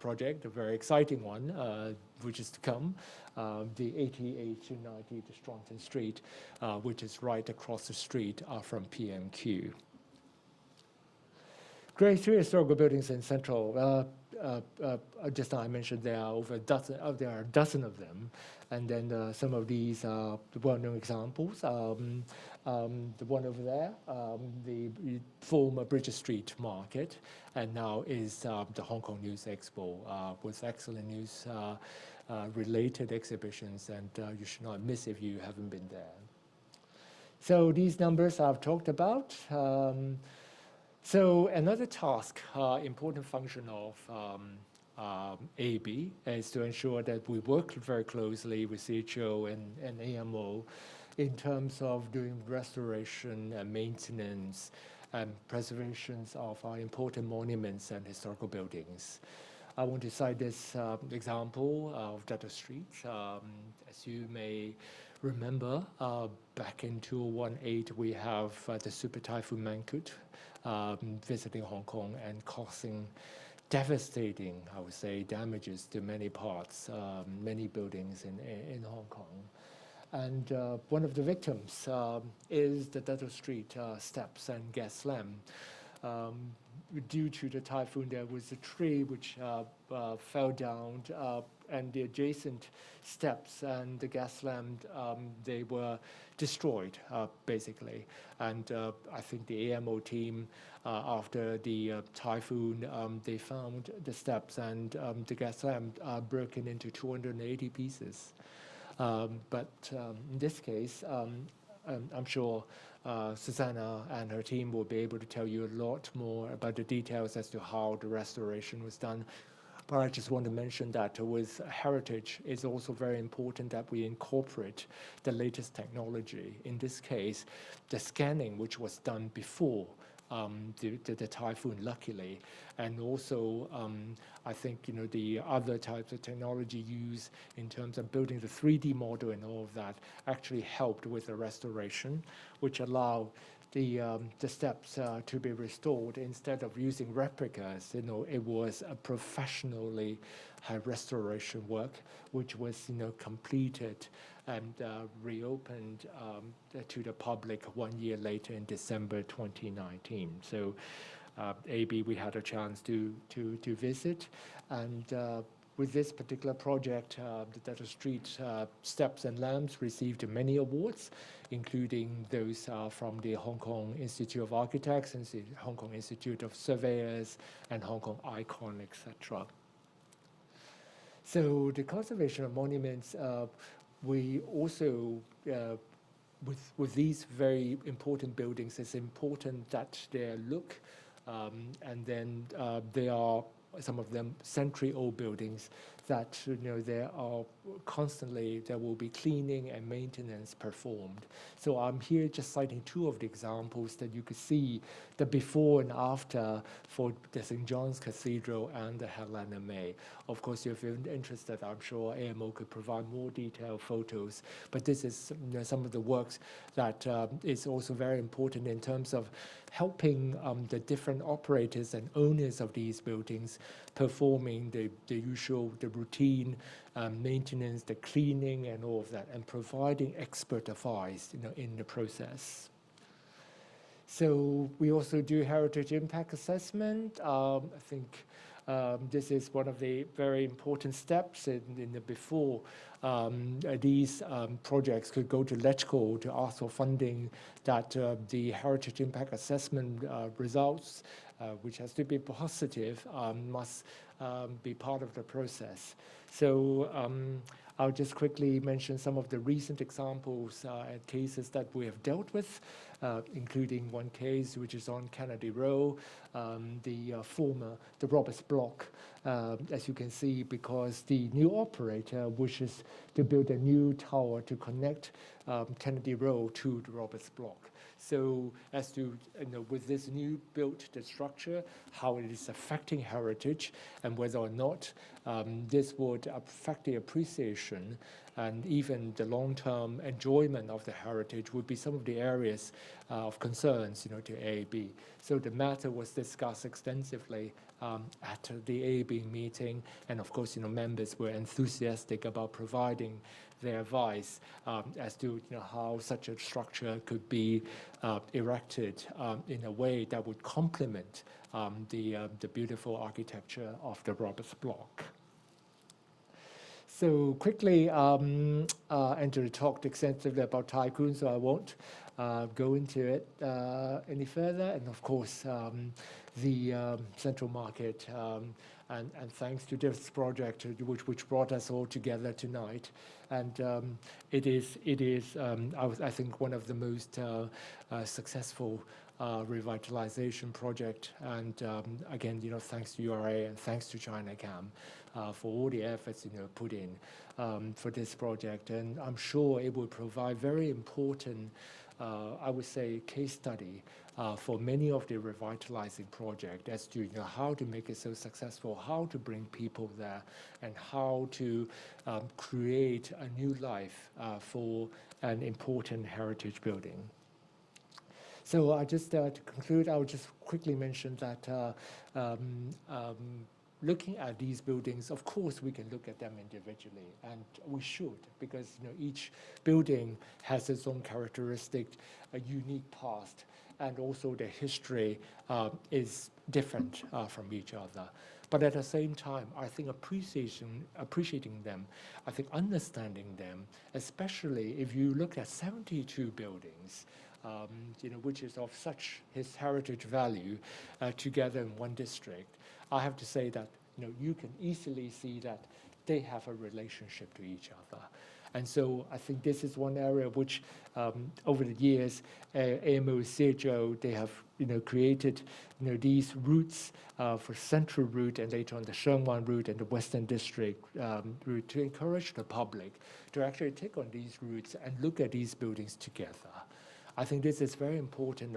project, a very exciting one, which is to come, the 88-90 de Stronton Street, which is right across the street from PMQ. Grade 3 historical buildings in Central, just now I mentioned there are over a dozen, there are a dozen of them, and then some of these are the well-known examples. The one over there, the former Bridges Street Market, and now is the Hong Kong News Expo with excellent news related exhibitions, and you should not miss if you haven't been there. So these numbers I've talked about. So another task, important function of AB is to ensure that we work very closely with CHO and AMO in terms of doing restoration and maintenance and preservations of our important monuments and historical buildings. I want to cite this example of Data Street. As you may remember, back in 2018, we have the Super Typhoon Mangkhut visiting Hong Kong and causing devastating, I would say, damages to many parts, many buildings in Hong Kong. And one of the victims is the Data Street steps and gas slam. Due to the typhoon, there was a tree which fell down, and the adjacent steps and the gas slam, they were destroyed, basically. And I think the AMO team, after the typhoon, they found the steps and the gas slam broken into 280 pieces. But in this case, I'm sure Susanna and her team will be able to tell you a lot more about the details as to how the restoration was done. But I just want to mention that with heritage, it's also very important that we incorporate the latest technology. In this case, the scanning, which was done before the typhoon, luckily, and also I think the other types of technology used in terms of building the 3D model and all of that actually helped with the restoration, which allowed the steps to be restored instead of using replicas. It was a professionally restoration work, which was completed and reopened to the public 1 year later in December 2019. So AB, we had a chance to visit, and with this particular project, the Data Street steps and lamps received many awards, including those from the Hong Kong Institute of Architects, and the Hong Kong Institute of Surveyors, and Hong Kong Icon, etc. So the conservation of monuments, we also, with these very important buildings, it's important that they look, and then they are, some of them, century-old buildings that there are constantly, there will be cleaning and maintenance performed. So I'm here just citing two of the examples that you could see the before and after for the St. John's Cathedral and the Helena May. Of course, if you're interested, I'm sure AMO could provide more detailed photos, but this is some of the works that is also very important in terms of helping the different operators and owners of these buildings performing the usual, the routine maintenance, the cleaning and all of that, and providing expert advice in the process. So we also do heritage impact assessment. I think this is one of the very important steps in the before these projects could go to LegCo to ask for funding, that the heritage impact assessment results, which has to be positive, must be part of the process. So I'll just quickly mention some of the recent examples and cases that we have dealt with, including one case which is on Kennedy Row, the Roberts Block, as you can see, because the new operator wishes to build a new tower to connect Kennedy Row to the Roberts Block. So as to, with this new built the structure, how it is affecting heritage, and whether or not this would affect the appreciation and even the long-term enjoyment of the heritage would be some of the areas of concerns, to AAB. So the matter was discussed extensively at the AAB meeting, and of course, members were enthusiastic about providing their advice as to how such a structure could be erected in a way that would complement the beautiful architecture of the Roberts block. So quickly, Andrew talked extensively about Tycoon, so I won't go into it any further. And of course, the central market, and thanks to this project, which brought us all together tonight. And it is I think, one of the most successful revitalization project. And again, thanks to URA and thanks to Chinachem for all the efforts put in for this project. And I'm sure it will provide very important, I would say, case study for many of the revitalizing projects as to how to make it so successful, how to bring people there, and how to create a new life for an important heritage building. So I just to conclude, I would just quickly mention that looking at these buildings, of course, we can look at them individually, and we should, because each building has its own characteristic, a unique past, and also the history is different from each other. But at the same time, I think appreciating them, I think understanding them, especially if you look at 72 buildings, which is of such heritage value together in one district, I have to say that you can easily see that they have a relationship to each other. And so I think this is one area which, over the years, AMO, CHO, they have created these routes for Central Route and later on the Sheungwan Route and the Western District route to encourage the public to actually take on these routes and look at these buildings together. I think this is very important,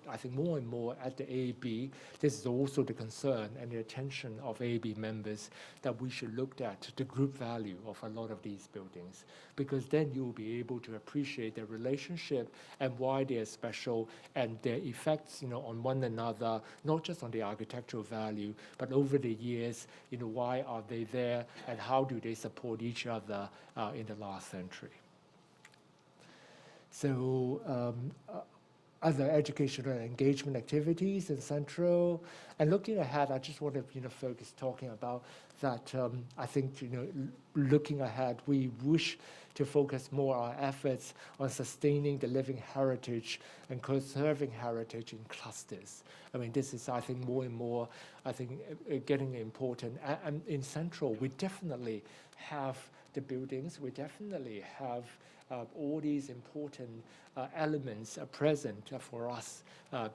I think more and more at the AAB, this is also the concern and the attention of AAB members that we should look at the group value of a lot of these buildings, because then you'll be able to appreciate their relationship and why they are special and their effects on one another, not just on the architectural value, but over the years, why are they there and how do they support each other in the last century. So other educational and engagement activities in Central. And looking ahead, I just want to focus talking about that. I think looking ahead, we wish to focus more our efforts on sustaining the living heritage and conserving heritage in clusters. I mean, this is, I think, more and more, I think, getting important. And in Central, we definitely have the buildings, we definitely have all these important elements are present for us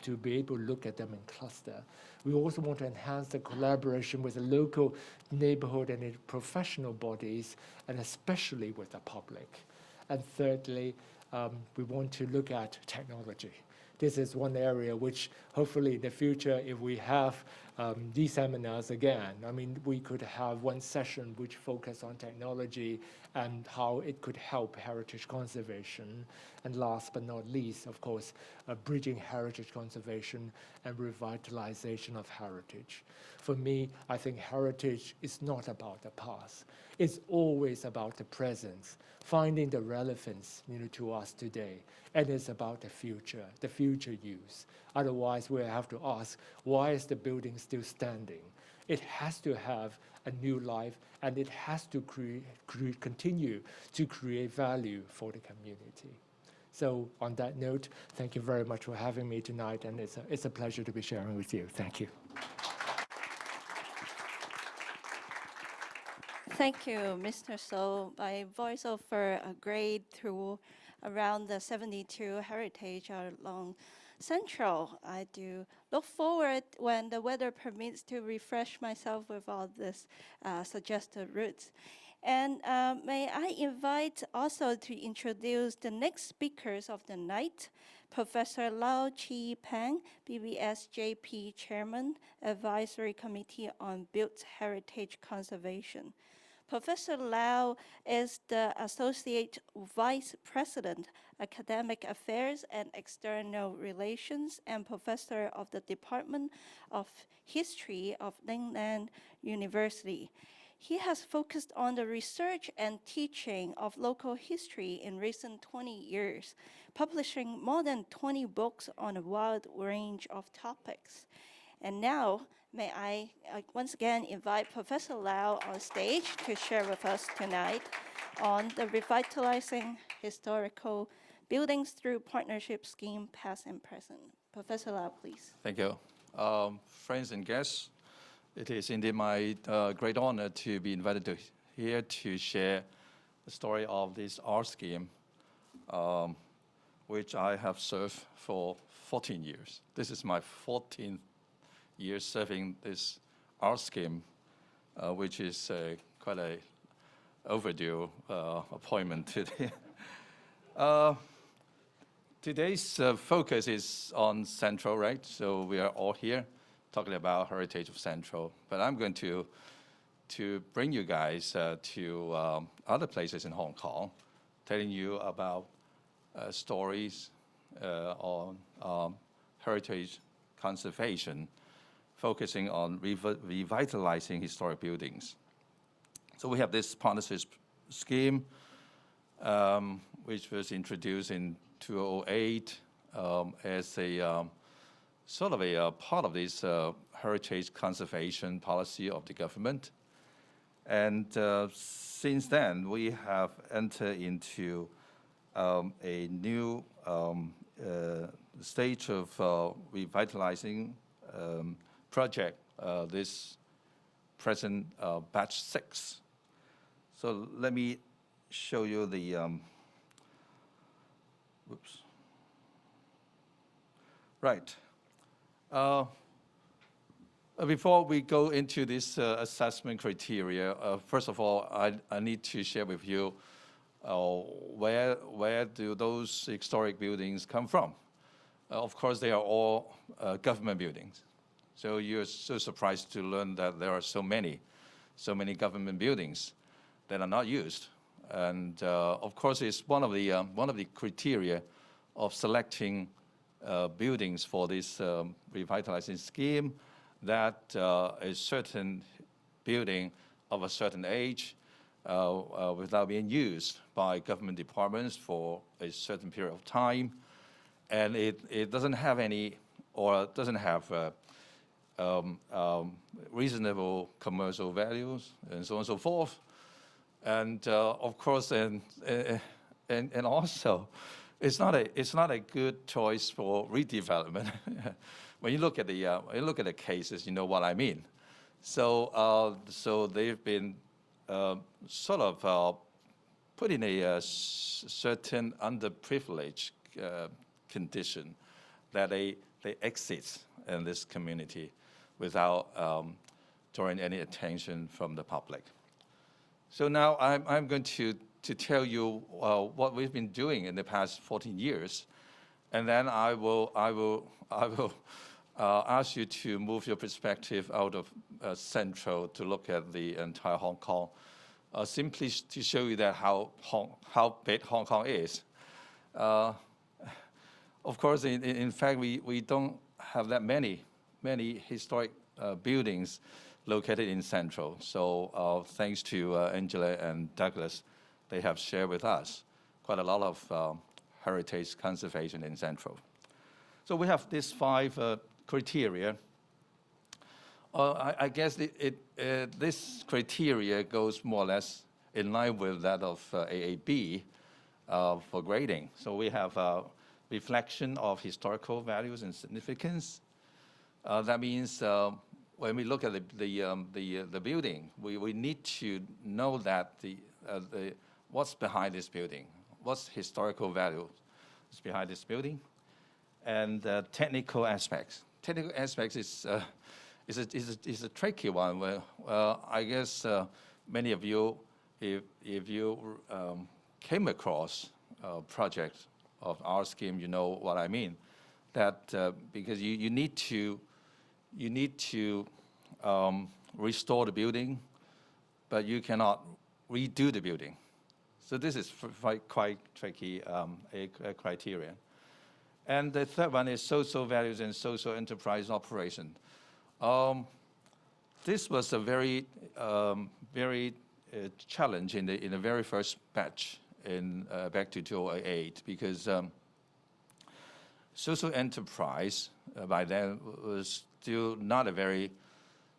to be able to look at them in cluster. We also want to enhance the collaboration with the local neighborhood and the professional bodies, and especially with the public. And thirdly, we want to look at technology. This is one area which hopefully in the future, if we have these seminars again, I mean, we could have one session which focus on technology and how it could help heritage conservation. And last but not least, of course, bridging heritage conservation and revitalization of heritage. For me, I think heritage is not about the past. It's always about the present, finding the relevance to us today. And it's about the future use. Otherwise, we have to ask, why is the building still standing? It has to have a new life, and it has to continue to create value for the community. So on that note, thank you very much for having me tonight, and it's a pleasure to be sharing with you. Thank you. Thank you, Mr. So. By voiceover, a grade through around the 72 heritage along Central. I do look forward when the weather permits to refresh myself with all this suggested routes. And may I invite also to introduce the next speakers of the night, Professor Lau Chi Peng, B.B.S. JP Chairman, Advisory Committee on Built Heritage Conservation. Professor Lau is the Associate Vice President, Academic Affairs and External Relations, and Professor of the Department of History of Nanyang University. He has focused on the research and teaching of local history in recent 20 years, publishing more than 20 books on a wide range of topics. And now, may I once again invite Professor Lau on stage to share with us tonight on the Revitalizing Historical Buildings Through Partnership Scheme, Past and Present. Professor Lau, please. Thank you. Friends and guests, it is indeed my great honor to be invited here to share the story of this art scheme, which I have served for 14 years. This is my 14th year serving this art scheme, which is quite a overdue appointment today. Today's focus is on Central, right? So we are all here talking about heritage of Central. But I'm going to bring you guys to other places in Hong Kong, telling you about stories on heritage conservation, focusing on revitalizing historic buildings. So we have this partnership scheme, which was introduced in 2008 as a sort of a part of this heritage conservation policy of the government. And since then, we have entered into a new stage of revitalizing project, this present batch 6. So let me show you the, whoops. Right. Before we go into this assessment criteria, first of all, I need to share with you where do those historic buildings come from? Of course, they are all government buildings. So you're so surprised to learn that there are so many government buildings that are not used. And of course, it's one of the criteria of selecting buildings for this revitalizing scheme that a certain building of a certain age without being used by government departments for a certain period of time, and it doesn't have any, or doesn't have reasonable commercial values, and so on and so forth. And of course, and also, it's not a good choice for redevelopment. When you look at the cases, you know what I mean. So so they've been sort of put in a certain underprivileged condition that they exit in this community without drawing any attention from the public. So now I'm going to tell you what we've been doing in the past 14 years, and then I will ask you to move your perspective out of Central to look at the entire Hong Kong, simply to show you that how big Hong Kong is. Of course, in fact, we don't have that many historic buildings located in Central. So thanks to Angela and Douglas, they have shared with us quite a lot of heritage conservation in Central. So we have these 5 criteria. I guess this criteria goes more or less in line with that of AAB for grading. So we have reflection of historical values and significance. That means when we look at the building, we need to know that what's behind this building, what's historical value is behind this building, and technical aspects. Technical aspects is a tricky one. Where I guess many of you, if you came across a project of our scheme, you know what I mean. That because you need to restore the building, but you cannot redo the building. So this is quite tricky a criteria. And the third one is social values and social enterprise operation. This was a very very challenge in the very first batch in back to 2008 because social enterprise by then was still not a very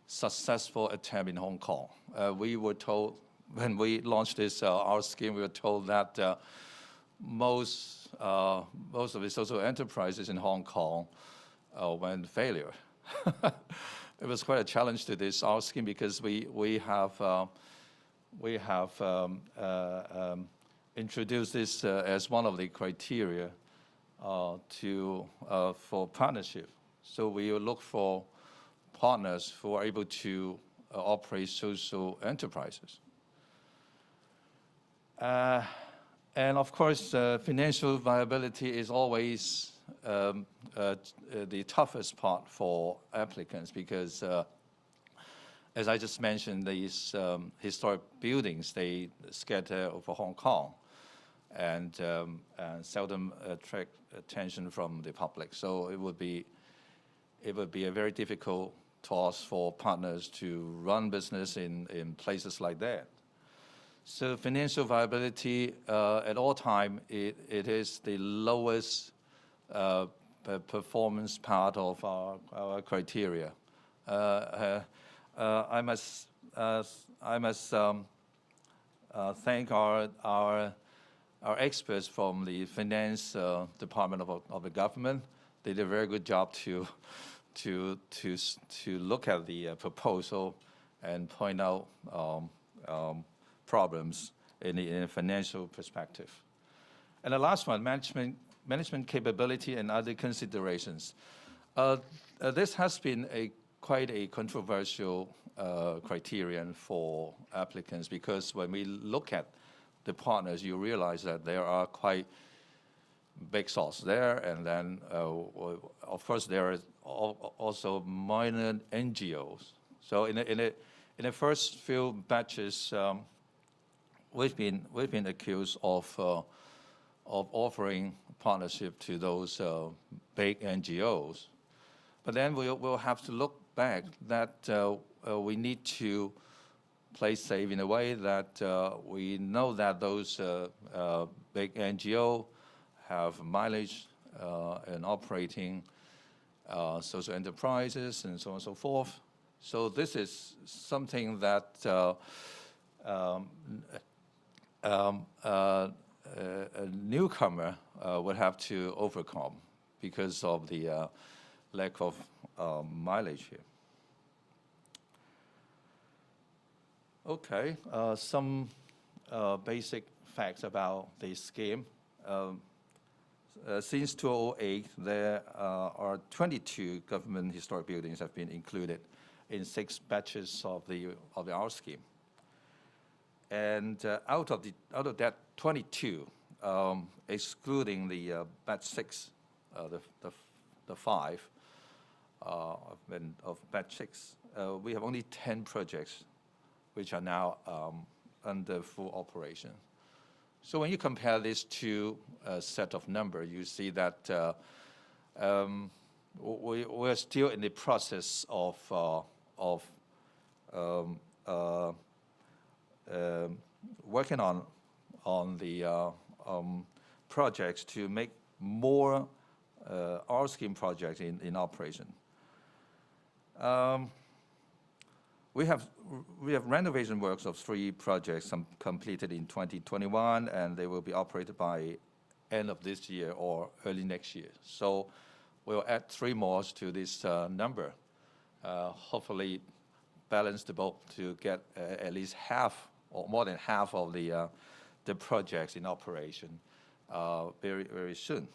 successful attempt in Hong Kong. We were told when we launched this our scheme, we were told that most of the social enterprises in Hong Kong went failure. It was quite a challenge to this our scheme because we have introduced this as one of the criteria for partnership. So we will look for partners who are able to operate social enterprises. And of course, financial viability is always the toughest part for applicants because, as I just mentioned, these historic buildings, they scatter over Hong Kong and seldom attract attention from the public. So it would be a very difficult task for partners to run business in places like that. So financial viability at all time, it is the lowest performance part of our criteria. I must thank our experts from the finance department of the government. They did a very good job to look at the proposal and point out problems in a financial perspective. And the last one, management capability and other considerations. This has been quite a controversial criterion for applicants because when we look at the partners, you realize that there are quite big sources there, and then of course there are also minor NGOs. So in the first few batches, we've been accused of offering partnership to those big NGOs, but then we'll have to look back that we need to play safe in a way that we know that those big NGO have mileage in operating social enterprises and so on and so forth. So this is something that a newcomer would have to overcome because of the lack of mileage here. Okay, some basic facts about the scheme. Since 2008, there are 22 government historic buildings have been included in 6 batches of the R scheme. And out of that 22, excluding the batch 6, the 5 of batch 6, we have only 10 projects which are now under full operation. So when you compare these two set of numbers, you see that we're still in the process of working on the projects to make more R scheme projects in operation. We have renovation works of 3 projects, some completed in 2021, and they will be operated by end of this year or early next year. So we'll add 3 more to this number, hopefully balance the boat to get at least half or more than half of the projects in operation very, very soon.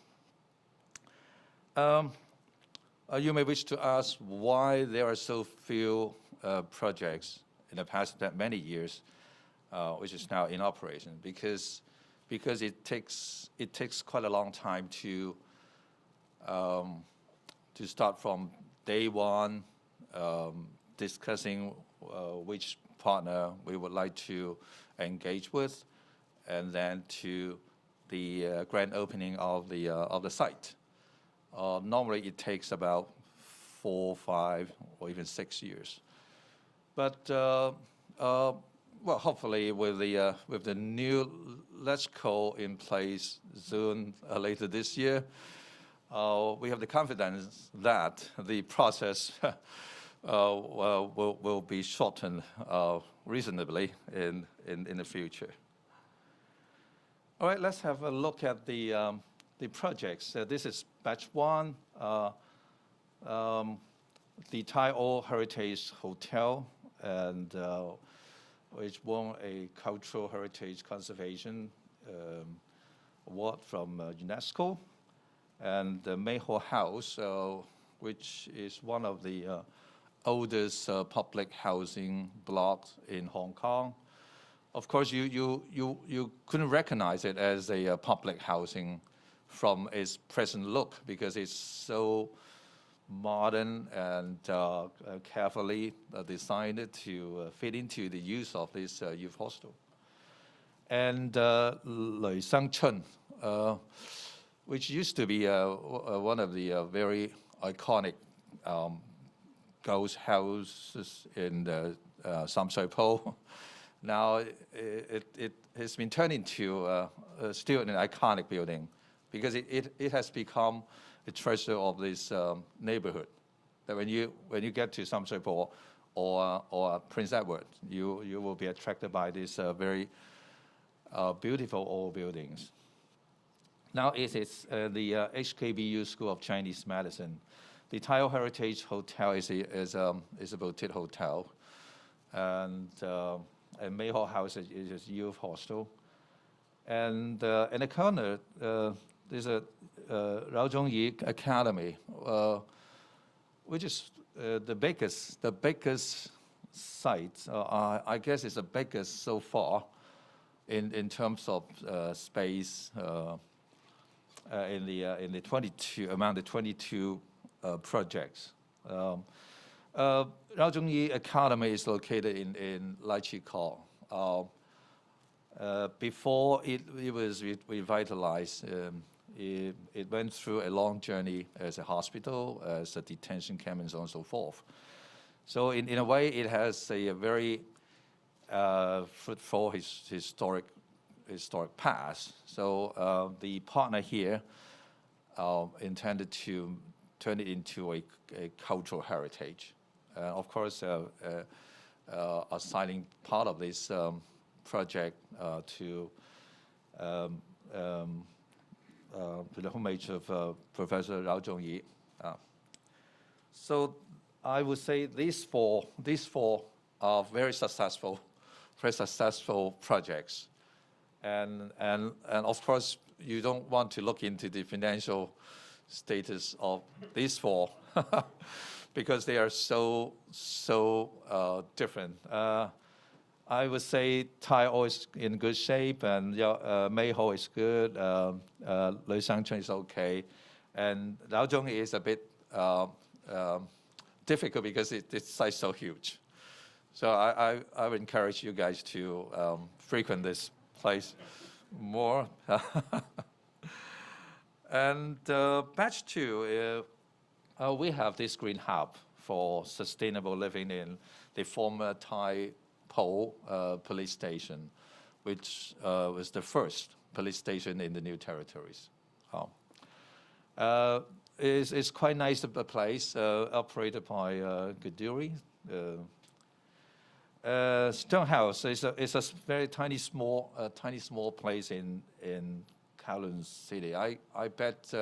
You may wish to ask why there are so few projects in the past that many years, which is now in operation, because it takes quite a long time to start from day one, discussing which partner we would like to engage with, and then to the grand opening of the site. Normally, it takes about 4, 5, or even 6 years. But well, hopefully with the new LegCo in place soon, later this year, we have the confidence that the process will be shortened reasonably in the future. All right, let's have a look at the projects. This is batch 1, the Thai Old Heritage Hotel, and which won a Cultural Heritage Conservation award from UNESCO, and the Mayhall House, which is one of the oldest public housing blocks in Hong Kong. Of course, you couldn't recognize it as a public housing from its present look because it's so modern and carefully designed to fit into the use of this youth hostel. And Lei Sang Chun, which used to be one of the very iconic ghost houses in the Sam Shui Po. Now it has been turned into still an iconic building because it has become a treasure of this neighborhood. That when you get to Sam Shui Po or Prince Edward, you will be attracted by these very beautiful old buildings. Now it is the HKBU School of Chinese Medicine. The Thai Old Heritage Hotel is a boutique hotel, and Mayhall House is a youth hostel. And in the corner, there's a Rao Zhongyi Academy, which is the biggest site. I guess it's the biggest so far in terms of space in the 22 among the 22 projects. Rao Zhongyi Academy is located in Lai Chi Kok. Before it was revitalized, it went through a long journey as a hospital, as a detention camp, and so on and so forth. So in a way, it has a very fruitful historic past. So the partner here intended to turn it into a cultural heritage. Of course, assigning part of this project to the homage of Professor Rao Zhongyi. So I would say these four are very successful projects. And of course, you don't want to look into the financial status of these four because they are so different. I would say Thai Oil is in good shape, and Mayhall is good. Lei Sang Chun is okay, and Rao Zhongyi is a bit difficult because its size is so huge. So I would encourage you guys to frequent this place more. And batch 2, we have this green hub for sustainable living in the former Thai Po police station, which was the first police station in the new territories. It's quite nice of a place, operated by Guduri. Stonehouse is a very tiny small place in Kowloon City. I bet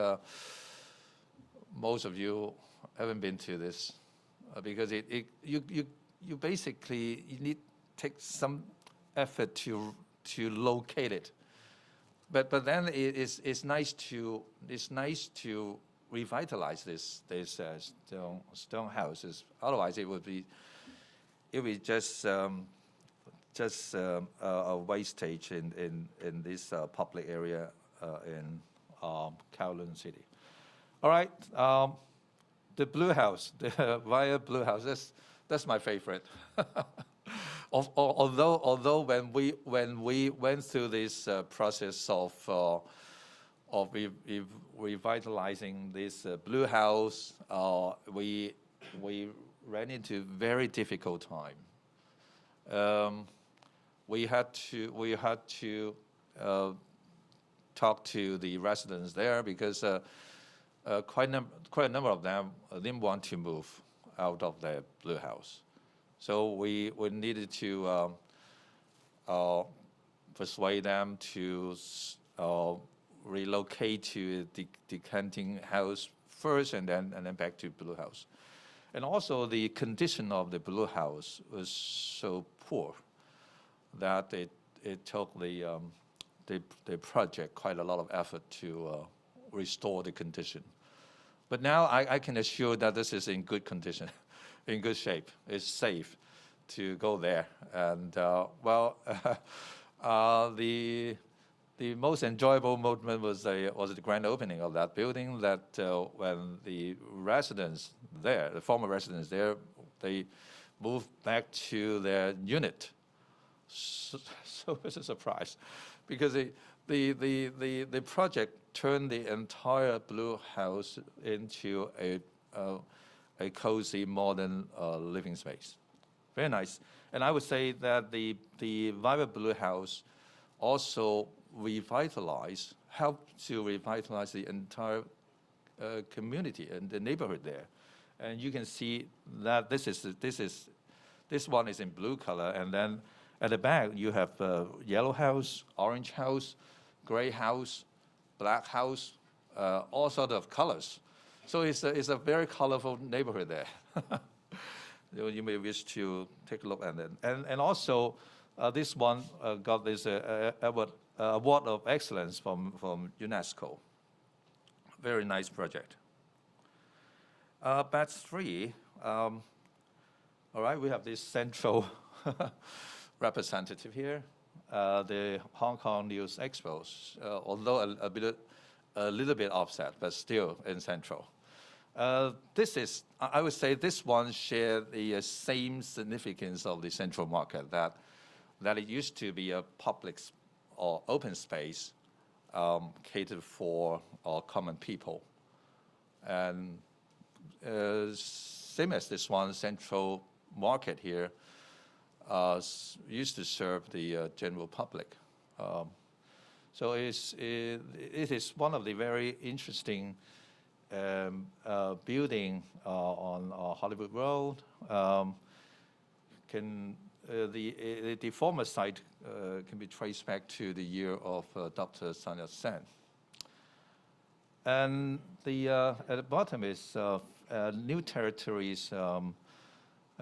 most of you haven't been to this because you basically need take some effort to locate it, but then it's nice to revitalize this stone houses. Otherwise, it would be just a wastage in this public area in Kowloon City. All right, the Blue House, the Via Blue House. That's my favorite. Although when we went through this process of revitalizing this Blue House, we ran into very difficult time. we had to talk to the residents there because quite a number of them didn't want to move out of their blue house. So we needed to persuade them to relocate to the decanting house first, and then back to blue house. And also the condition of the blue house was so poor that it took the project quite a lot of effort to restore the condition. But now I can assure that this is in good condition, in good shape. It's safe to go there. And the most enjoyable moment was the grand opening of that building. That when the residents there, the former residents there, they moved back to their unit. So it's a surprise, because the project turned the entire blue house into a cozy modern living space. Very nice. And I would say that the Vibrant Blue House also helped to revitalize the entire community and the neighborhood there. And you can see that this one is in blue color, and then at the back you have yellow house, orange house, gray house, black house, all sorts of colors. So it's a very colorful neighborhood there. You may wish to take a look at it. And also, this one got this award of excellence from UNESCO. Very nice project. Batch 3. All right, we have this central representative here, the Hong Kong News Expos, although a little bit offset, but still in central. I would say this one shares the same significance of the central market, that it used to be a public or open space catered for common people. And same as this one, central market here used to serve the general public. So it is one of the very interesting building on Hollywood Road. The former site can be traced back to the year of Dr. Sun Yat-sen. And at the bottom is New Territories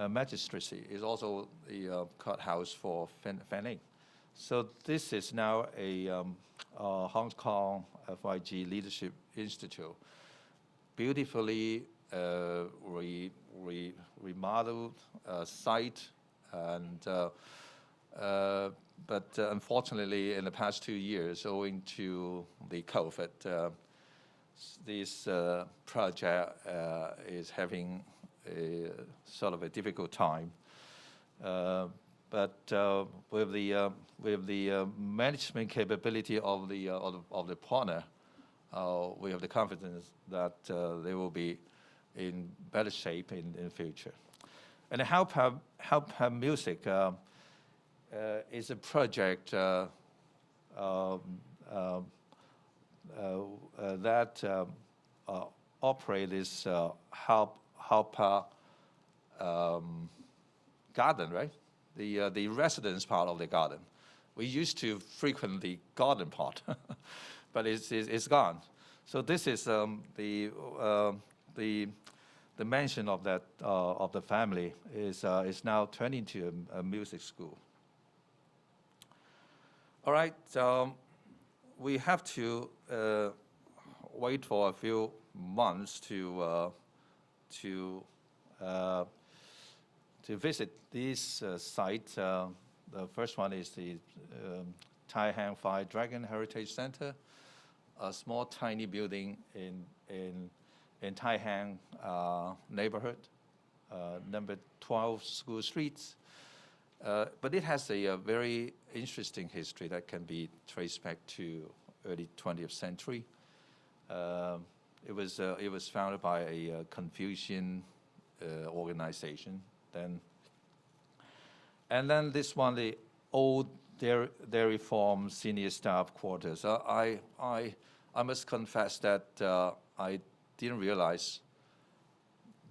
Magistracy, is also the courthouse for Fanning. So this is now a Hong Kong FYG Leadership Institute, beautifully remodeled site, and but unfortunately, in the past 2 years, owing to the COVID, this project is having a sort of a difficult time. But with the management capability of the partner, we have the confidence that they will be in better shape in the future. And Help Her Music is a project that operates this Help Her garden, right? The residence part of the garden. We used to frequent the garden part, but it's gone. So this is the mansion of that of the family is now turned into a music school. All right, we have to wait for a few months to visit these sites. The first one is the Tai Hang Fire Dragon Heritage Center, a small, tiny building in Tai Hang neighborhood, number 12 School Streets. But it has a very interesting history that can be traced back to early 20th century. It was founded by a Confucian organization then. And then this one, the old dairy farm senior staff quarters. I must confess that I didn't realize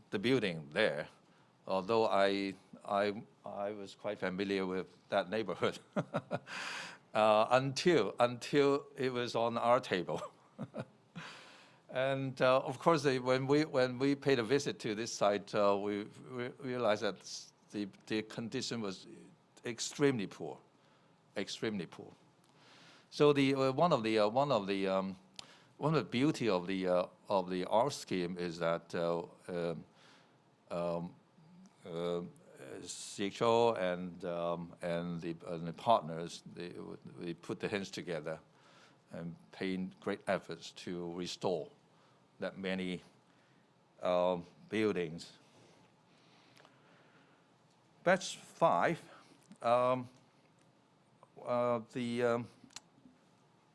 the building there, although I was quite familiar with that neighborhood until it was on our table. And of course, when we paid a visit to this site, we realized that the condition was extremely poor, extremely poor. So one of the beauty of the art scheme is that Choi and the partners they put their hands together and paid great efforts to restore that many buildings. Batch 5, the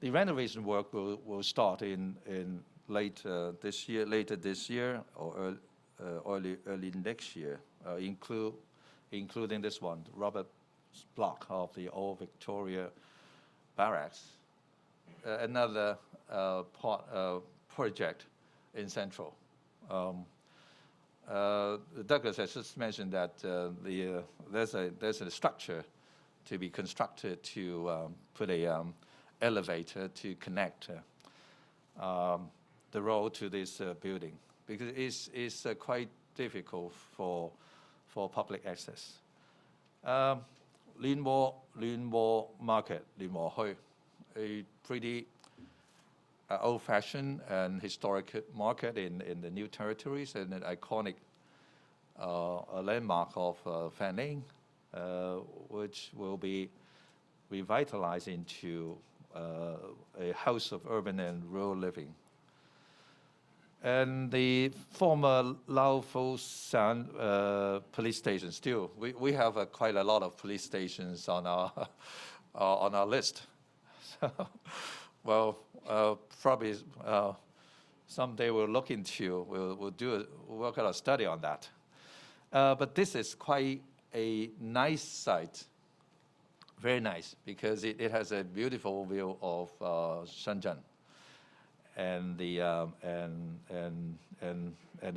renovation work will start in later this year or early next year, including this one, Robert block of the old Victoria Barracks, another project in Central. Douglas has just mentioned that there's a structure to be constructed to put a elevator to connect the road to this building, because it's quite difficult for public access. Renewal Market, Renewal, a pretty old-fashioned and historic market in the New Territories, and an iconic a landmark of Fanning, which will be revitalized into a house of urban and rural living. And the former Lao Fo San police station, still, we have quite a lot of police stations on our list. So, well, probably someday we'll look into, we'll work out a study on that. But this is quite a nice site, very nice, because it has a beautiful view of Shenzhen and the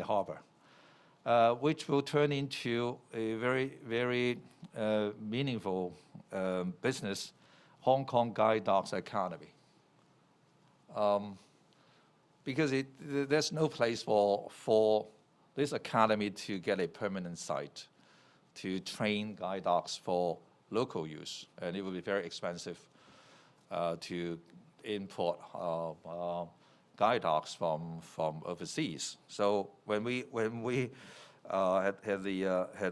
harbor, which will turn into a very meaningful business, Hong Kong Guide Dogs Academy. Because there's no place for this academy to get a permanent site to train guide dogs for local use, and it would be very expensive to import guide dogs from overseas. So when we had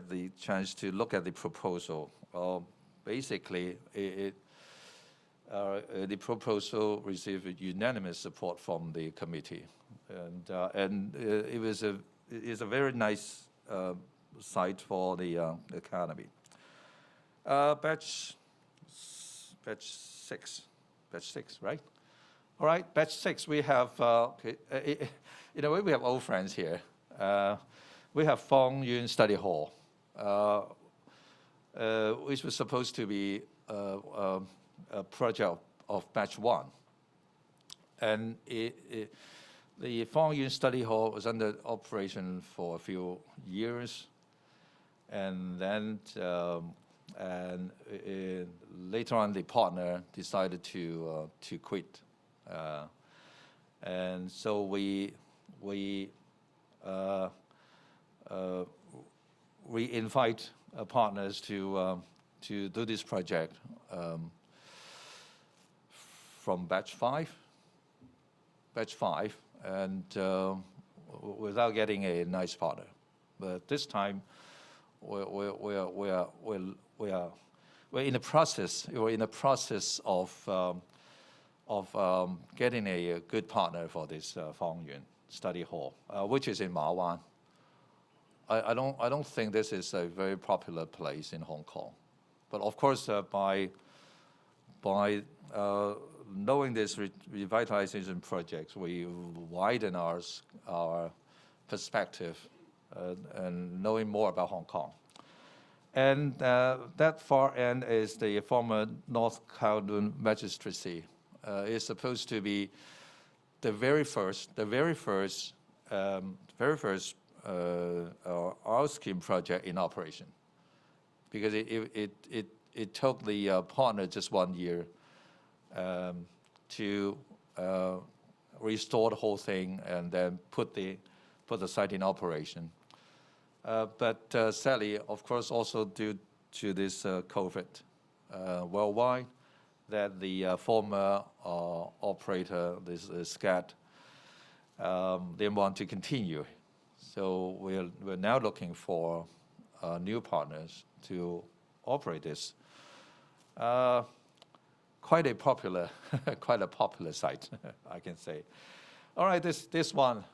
the chance to look at the proposal, basically the proposal received unanimous support from the committee, and it's a very nice site for the academy. Batch 6, right? All right, batch 6. We have in a way we have old friends here. We have Fong Yun Study Hall, which was supposed to be a project of batch 1, and the Fong Yun Study Hall was under operation for a few years, and then later on the partner decided to quit, and so we invite partners to do this project from batch 5, and without getting a nice partner. But this time, we're in the process. We're in the process of getting a good partner for this Fong Yun Study Hall, which is in Ma Wan. I don't think this is a very popular place in Hong Kong, but of course by knowing this revitalization projects, we widen our perspective and knowing more about Hong Kong. And that far end is the former North Kowloon Magistracy. It's supposed to be the very first R scheme project in operation, because it took the partner just 1 year to restore the whole thing and then put the site in operation. But sadly, of course, also due to this COVID worldwide, that the former operator, this SCAT, didn't want to continue. So we're now looking for new partners to operate this. Quite a popular site, I can say. All right, this one.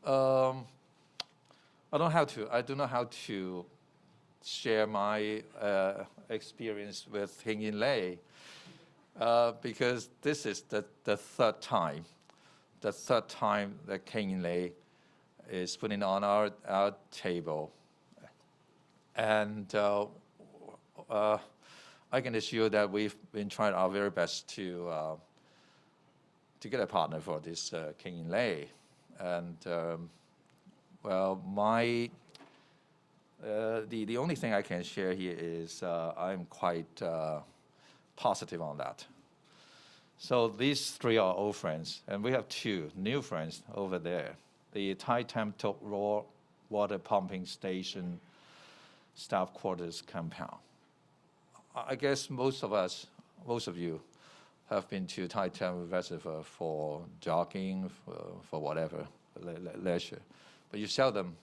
I don't know how to share my experience with Hing Yin Lei, because this is the third time that Hing Yin Lei is putting on our table, and I can assure that we've been trying our very best to get a partner for this Hing Yin Lei, and well, the only thing I can share here is I'm quite positive on that. So these three are old friends, and we have two new friends over there. The Tai Tam Tok Raw Water Pumping Station Staff Quarters Compound. I guess most of you have been to Tai Tam Reservoir for jogging, for whatever, leisure. But you seldom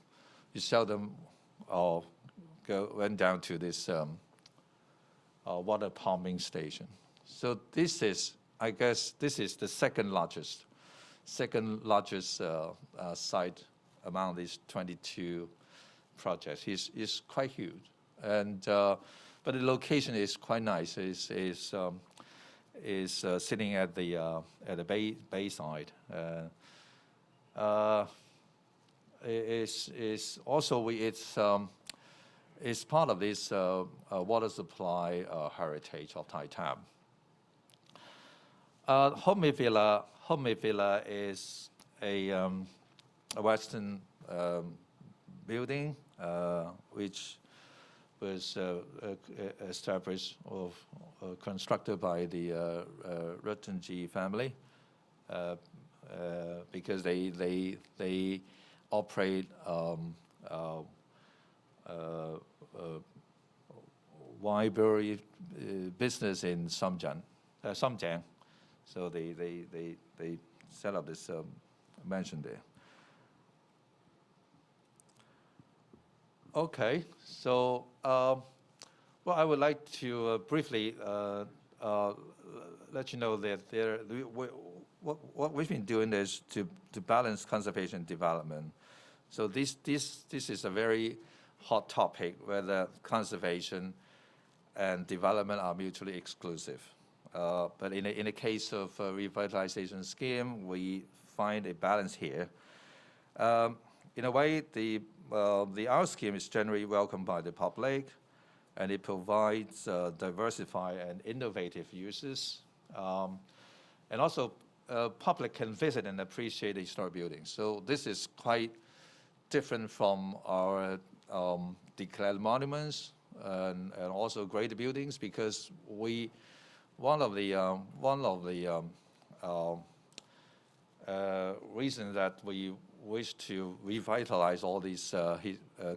went down to this water pumping station. So this is, I guess, this is the second largest site among these 22 projects. It's quite huge, and but the location is quite nice. Is sitting at the bayside. Is also it's part of this water supply heritage of Tai Tam. Homey Villa is a Western building which was established constructed by the Ruttenji family because they operate wineberry business in Samjiang. So they set up this mansion there. Okay, so well, I would like to briefly let you know that what we've been doing is to balance conservation and development. So this is a very hot topic, whether conservation and development are mutually exclusive. But in the case of a revitalization scheme, we find a balance here. In a way, the R scheme is generally welcomed by the public, and it provides diversified and innovative uses. And also, public can visit and appreciate the historic buildings. So this is quite different from our declared monuments and also great buildings, because one of the reasons that we wish to revitalize all these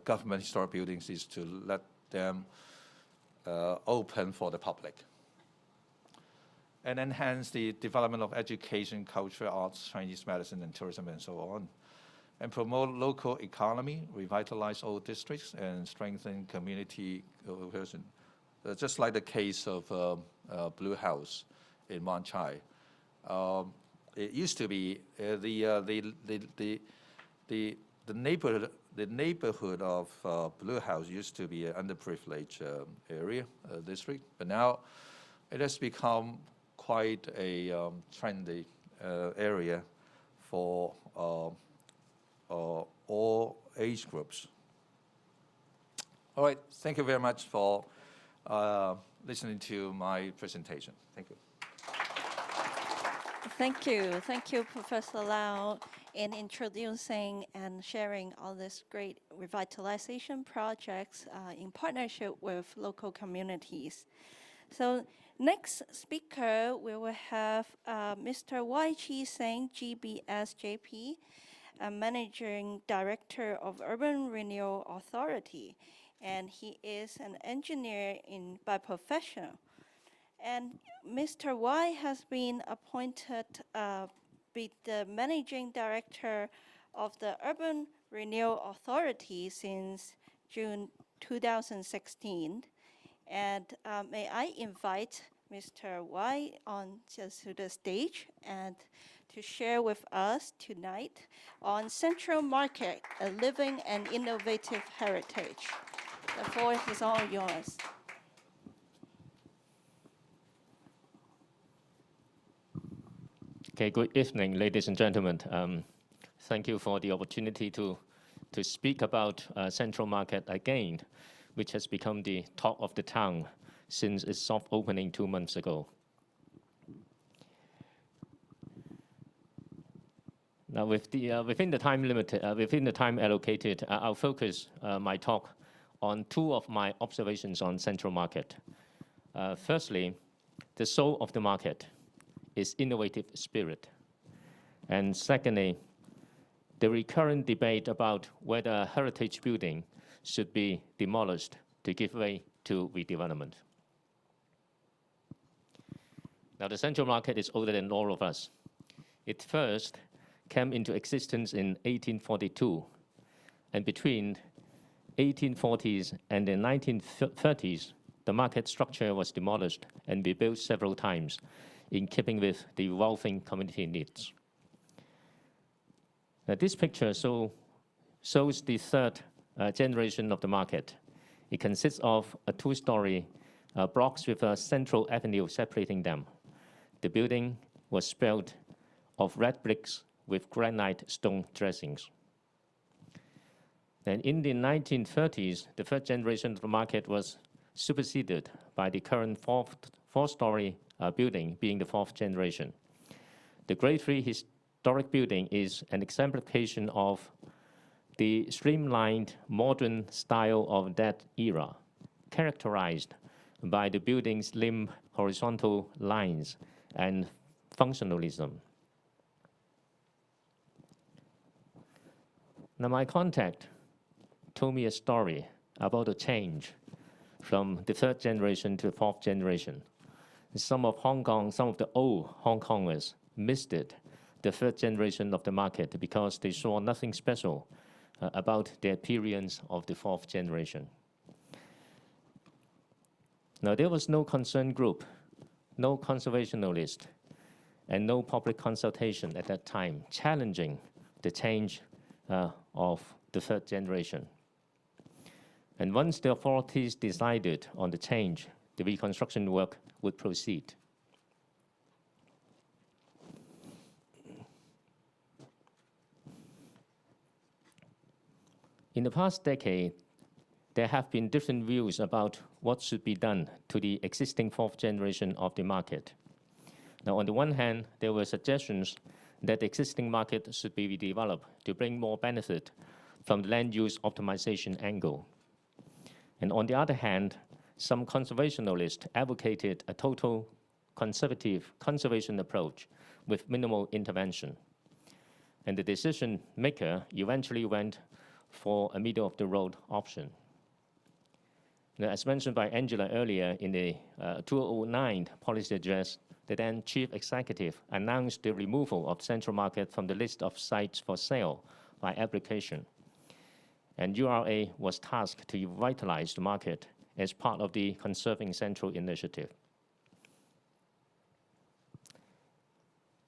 government historic buildings is to let them open for the public and enhance the development of education, culture, arts, Chinese medicine, and tourism, and so on, and promote local economy, revitalize old districts, and strengthen community cohesion. Just like the case of Blue House in Wan Chai. It used to be the neighborhood of Blue House used to be an underprivileged area, district, but now it has become quite a trendy area for all age groups. All right, thank you very much for listening to my presentation. Thank you. Thank you, Professor Lau, in introducing and sharing all these great revitalization projects in partnership with local communities. So next speaker, we will have Mr. Y. Chi Seng, G.B.S. JP, Managing Director of Urban Renewal Authority, and he is an engineer by profession. And Mr. Y has been appointed be the Managing Director of the Urban Renewal Authority since June 2016. And may I invite Mr. Y on to the stage and to share with us tonight on Central Market, a living and innovative heritage. The floor is all yours. Okay, good evening, ladies and gentlemen. Thank you for the opportunity to speak about Central Market again, which has become the talk of the town since its soft opening 2 months ago. Now, within the time allocated, I'll focus my talk on two of my observations on Central Market. Firstly, the soul of the market is innovative spirit. And secondly, the recurrent debate about whether a heritage building should be demolished to give way to redevelopment. Now, the Central Market is older than all of us. It first came into existence in 1842, and between 1840s and the 1930s, the market structure was demolished and rebuilt several times in keeping with the evolving community needs. Now, this picture shows the third generation of the market. It consists of a two-story blocks with a central avenue separating them. The building was built of red bricks with granite stone dressings. And in the 1930s, the third generation of the market was superseded by the current four-story building, being the fourth generation. The Grade 3 historic building is an exemplification of the streamlined modern style of that era, characterized by the building's slim horizontal lines and functionalism. Now, my contact told me a story about a change from the third generation to the fourth generation. Some of the old Hong Kongers missed it, the third generation of the market, because they saw nothing special about the appearance of the fourth generation. Now, there was no concern group, no conservationalist, and no public consultation at that time challenging the change of the third generation. And once the authorities decided on the change, the reconstruction work would proceed. In the past decade, there have been different views about what should be done to the existing fourth generation of the market. Now, on the one hand, there were suggestions that the existing market should be redeveloped to bring more benefit from the land use optimization angle. And on the other hand, some conservationalists advocated a total conservative conservation approach with minimal intervention. And the decision maker eventually went for a middle-of-the-road option. Now, as mentioned by Angela earlier in the 2009 policy address, the then chief executive announced the removal of Central Market from the list of sites for sale by application. And URA was tasked to revitalize the market as part of the Conserving Central initiative.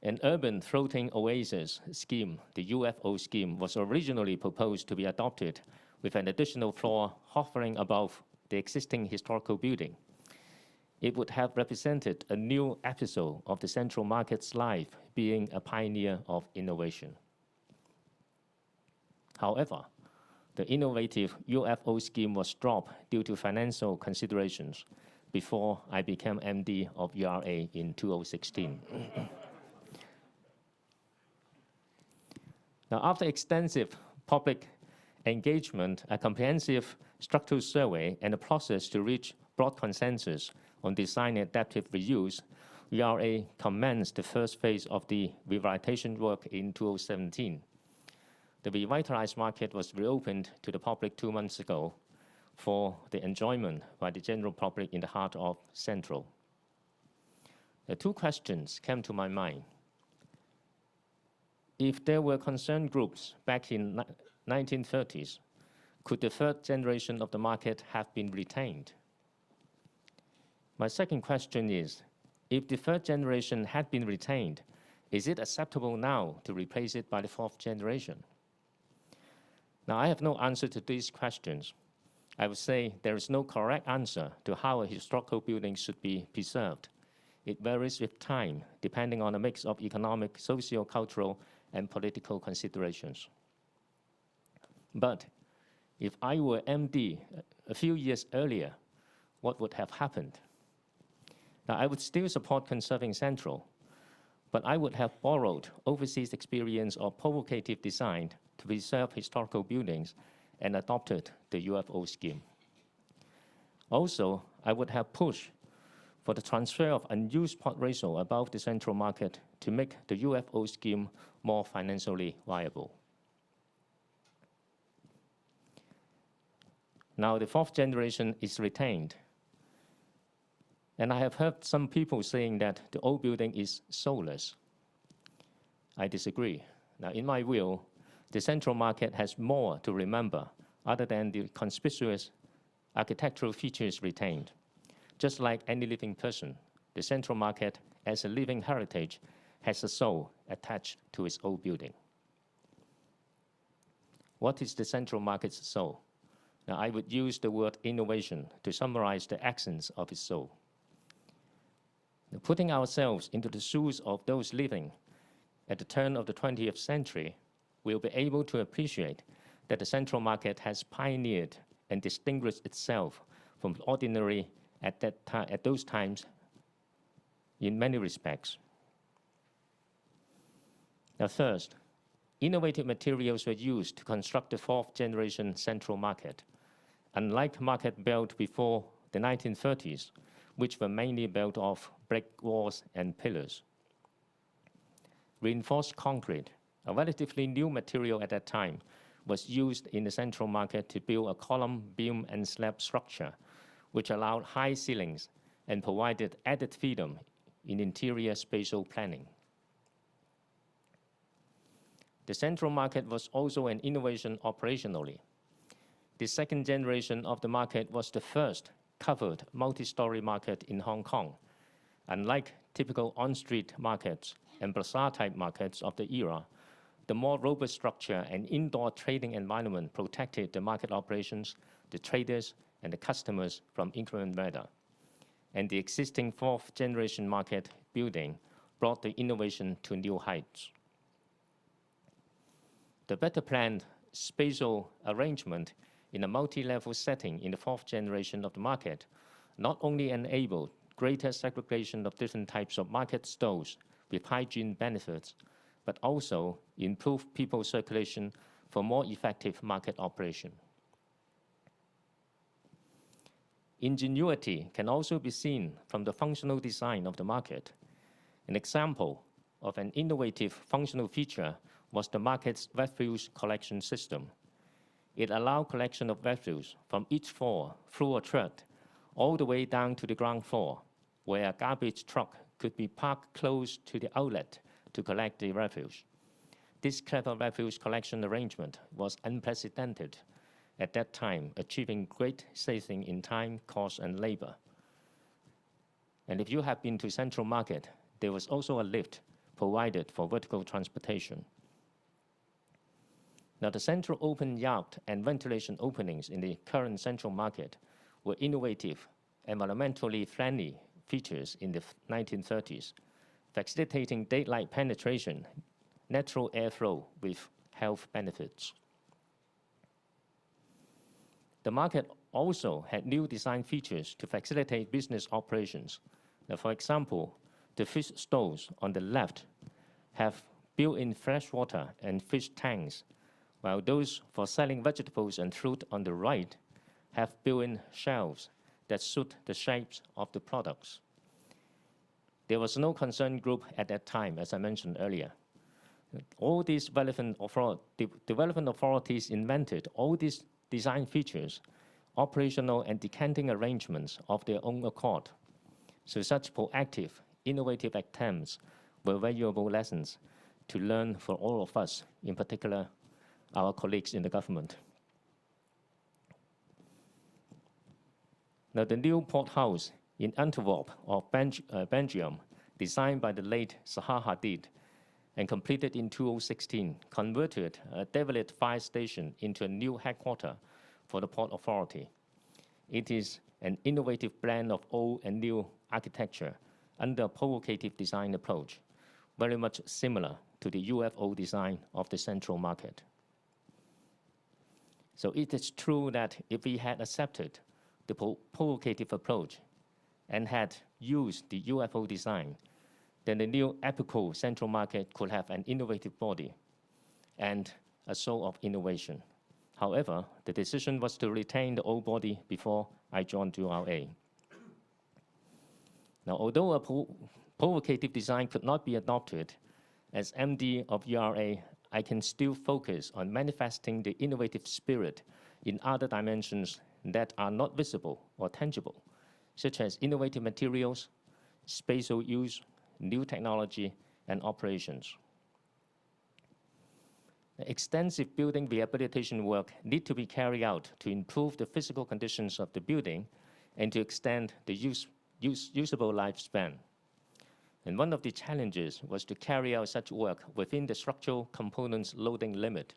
An urban floating oasis scheme, the UFO scheme, was originally proposed to be adopted with an additional floor hovering above the existing historical building. It would have represented a new episode of the Central Market's life, being a pioneer of innovation. However, The innovative UFO scheme was dropped due to financial considerations before I became MD of ERA in 2016. Now, after extensive public engagement, a comprehensive structural survey, and a process to reach broad consensus on design and adaptive reuse, ERA commenced the first phase of the revitalization work in 2017. The revitalized market was reopened to the public 2 months ago for the enjoyment by the general public in the heart of Central. The two questions came to my mind. If there were concerned groups back in 1930s, could the third generation of the market have been retained? My second question is, if the third generation had been retained, is it acceptable now to replace it by the fourth generation? Now, I have no answer to these questions. I would say there is no correct answer to how a historical building should be preserved. It varies with time, depending on a mix of economic, socio-cultural, and political considerations. But if I were MD a few years earlier, what would have happened? Now, I would still support Conserving Central, but I would have borrowed overseas experience of provocative design to preserve historical buildings and adopted the UFO scheme. Also, I would have pushed for the transfer of unused plot ratio above the Central market to make the UFO scheme more financially viable. Now, the fourth generation is retained. And I have heard some people saying that the old building is soulless. I disagree. Now, in my view, the Central market has more to remember other than the conspicuous architectural features retained. Just like any living person, the Central market, as a living heritage, has a soul attached to its old building. What is the Central market's soul? Now, I would use the word innovation to summarize the essence of its soul. Now, putting ourselves into the shoes of those living at the turn of the 20th century, we'll be able to appreciate that the Central market has pioneered and distinguished itself from the ordinary at those times in many respects. Now, first, innovative materials were used to construct the fourth generation Central market. Unlike market built before the 1930s, which were mainly built of brick walls and pillars. Reinforced concrete, a relatively new material at that time, was used in the Central market to build a column, beam, and slab structure, which allowed high ceilings and provided added freedom in interior spatial planning. The Central market was also an innovation operationally. The second generation of the market was the first covered multi-story market in Hong Kong. Unlike typical on-street markets and bazaar-type markets of the era, the more robust structure and indoor trading environment protected the market operations, the traders, and the customers from inclement weather. And the existing fourth generation market building brought the innovation to new heights. The better planned spatial arrangement in a multi-level setting in the fourth generation of the market not only enabled greater segregation of different types of market stalls with hygiene benefits, but also improved people circulation for more effective market operation. Ingenuity can also be seen from the functional design of the market. An example of an innovative functional feature was the market's refuse collection system. It allowed collection of refuse from each floor through a thread all the way down to the ground floor, where a garbage truck could be parked close to the outlet to collect the refuse. This clever refuse collection arrangement was unprecedented at that time, achieving great saving in time, cost, and labor. And if you have been to Central Market, there was also a lift provided for vertical transportation. Now, the central open yard and ventilation openings in the current Central Market were innovative, environmentally friendly features in the 1930s, facilitating daylight penetration, natural airflow with health benefits. The market also had new design features to facilitate business operations. Now, for example, the fish stalls on the left have built-in freshwater and fish tanks, while those for selling vegetables and fruit on the right have built-in shelves that suit the shapes of the products. There was no concern group at that time, as I mentioned earlier. All these development authorities invented all these design features, operational and decanting arrangements of their own accord. So such proactive, innovative attempts were valuable lessons to learn for all of us, in particular our colleagues in the government. Now, the new port house in Antwerp of Belgium, designed by the late Zaha Hadid and completed in 2016, converted a derelict fire station into a new headquarters for the Port Authority. It is an innovative blend of old and new architecture under a provocative design approach, very much similar to the UFO design of the Central Market. So it is true that if we had accepted the provocative approach and had used the UFO design, then the new epical Central Market could have an innovative body and a soul of innovation. However, the decision was to retain the old body before I joined URA. Now, although a provocative design could not be adopted, as MD of URA, I can still focus on manifesting the innovative spirit in other dimensions that are not visible or tangible, such as innovative materials, spatial use, new technology, and operations. Extensive building rehabilitation work need to be carried out to improve the physical conditions of the building and to extend the usable lifespan. And one of the challenges was to carry out such work within the structural components loading limit.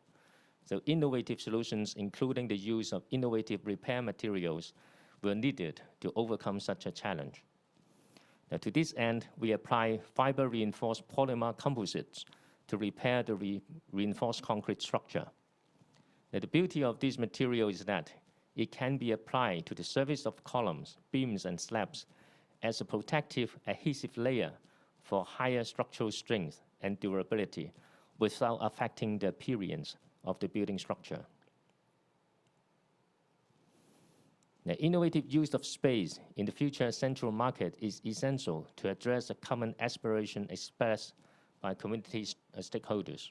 So innovative solutions, including the use of innovative repair materials, were needed to overcome such a challenge. Now, to this end, we apply fiber-reinforced polymer composites to repair the reinforced concrete structure. Now, the beauty of this material is that it can be applied to the surface of columns, beams, and slabs as a protective adhesive layer for higher structural strength and durability without affecting the appearance of the building structure. The innovative use of space in the future Central Market is essential to address a common aspiration expressed by community stakeholders.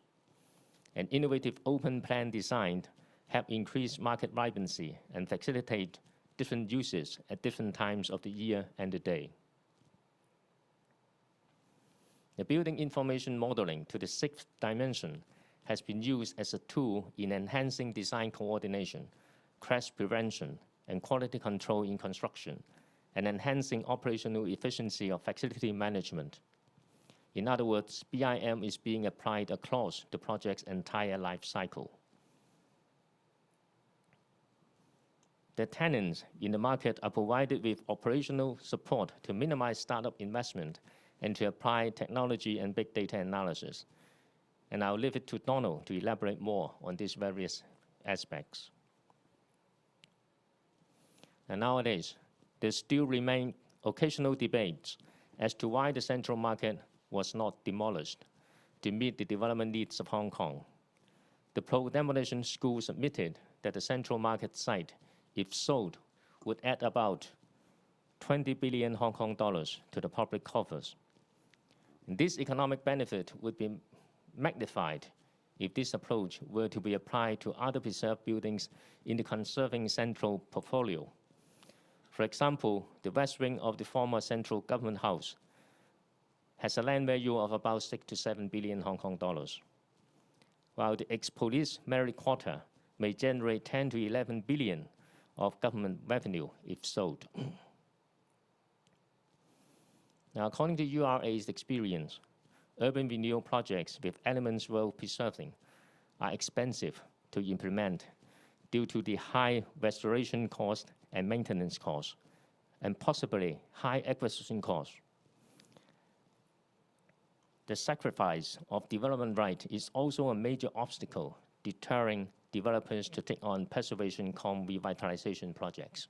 An innovative open plan design help increase market vibrancy and facilitate different uses at different times of the year and the day. The building information modeling to the 6th dimension has been used as a tool in enhancing design coordination, crash prevention, and quality control in construction, and enhancing operational efficiency of facility management. In other words, BIM is being applied across the project's entire life cycle. The tenants in the market are provided with operational support to minimize startup investment and to apply technology and big data analysis. And I'll leave it to Donald to elaborate more on these various aspects. And nowadays, there still remain occasional debates as to why the Central Market was not demolished to meet the development needs of Hong Kong. The pro-demolition school submitted that the Central Market site, if sold, would add about 20 billion Hong Kong dollars to the public coffers. And this economic benefit would be magnified if this approach were to be applied to other preserved buildings in the Conserving Central portfolio. For example, the west wing of the former Central Government House has a land value of about 6 to 7 billion Hong Kong dollars, while the ex-police Marriott Quarter may generate 10 to 11 billion of government revenue if sold. Now, according to URA's experience, urban renewal projects with elements worth preserving are expensive to implement due to the high restoration cost and maintenance costs, and possibly high acquisition costs. The sacrifice of development right is also a major obstacle deterring developers to take on preservation cum revitalization projects.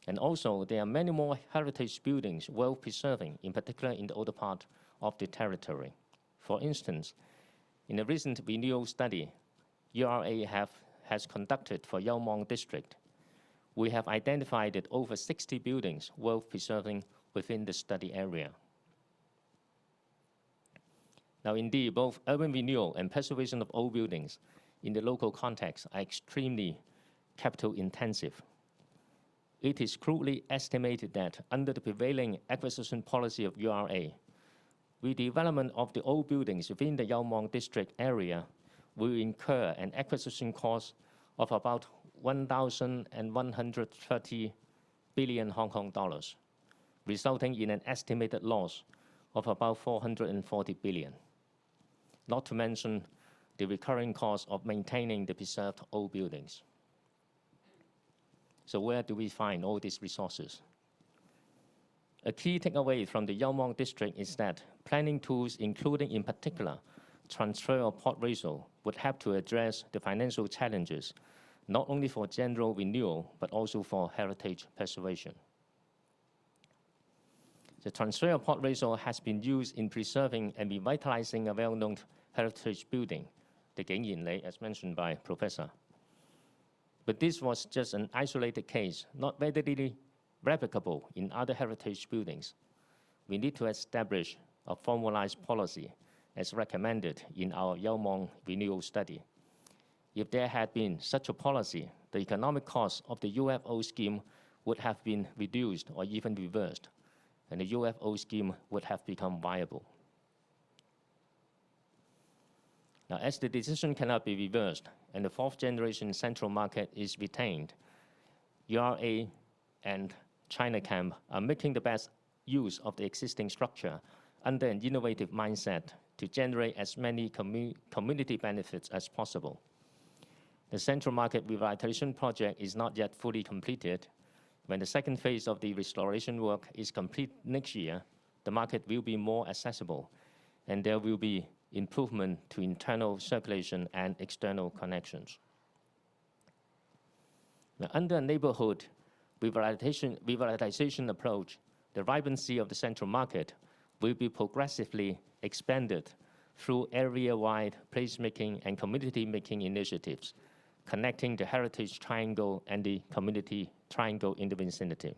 And also, there are many more heritage buildings worth preserving, in particular in the older part of the territory. For instance, in a recent renewal study URA has conducted for Yaomong District, we have identified that over 60 buildings worth preserving within the study area. Now, indeed, both urban renewal and preservation of old buildings in the local context are extremely capital intensive. It is crudely estimated that under the prevailing acquisition policy of URA, redevelopment of the old buildings within the Yaomong District area will incur an acquisition cost of about 1,130 billion Hong Kong dollars, resulting in an estimated loss of about 440 billion, not to mention the recurring cost of maintaining the preserved old buildings. So where do we find all these resources? A key takeaway from the Yaomong District is that planning tools, including in particular transfer of plot ratio, would have to address the financial challenges, not only for general renewal, but also for heritage preservation. The transfer of plot ratio has been used in preserving and revitalizing a well-known heritage building, the Gingyinlei, as mentioned by Professor. But this was just an isolated case, not readily replicable in other heritage buildings. We need to establish a formalized policy as recommended in our Yaomong renewal study. If there had been such a policy, the economic cost of the UFO scheme would have been reduced or even reversed, and the UFO scheme would have become viable. Now, as the decision cannot be reversed and the fourth generation central market is retained, URA and Chinachem are making the best use of the existing structure under an innovative mindset to generate as many community benefits as possible. The central market revitalization project is not yet fully completed. When the second phase of the restoration work is complete next year, the market will be more accessible, and there will be improvement to internal circulation and external connections. Now, under a neighborhood revitalization approach, the vibrancy of the central market will be progressively expanded through area-wide placemaking and community-making initiatives, connecting the heritage triangle and the community triangle in the vicinity.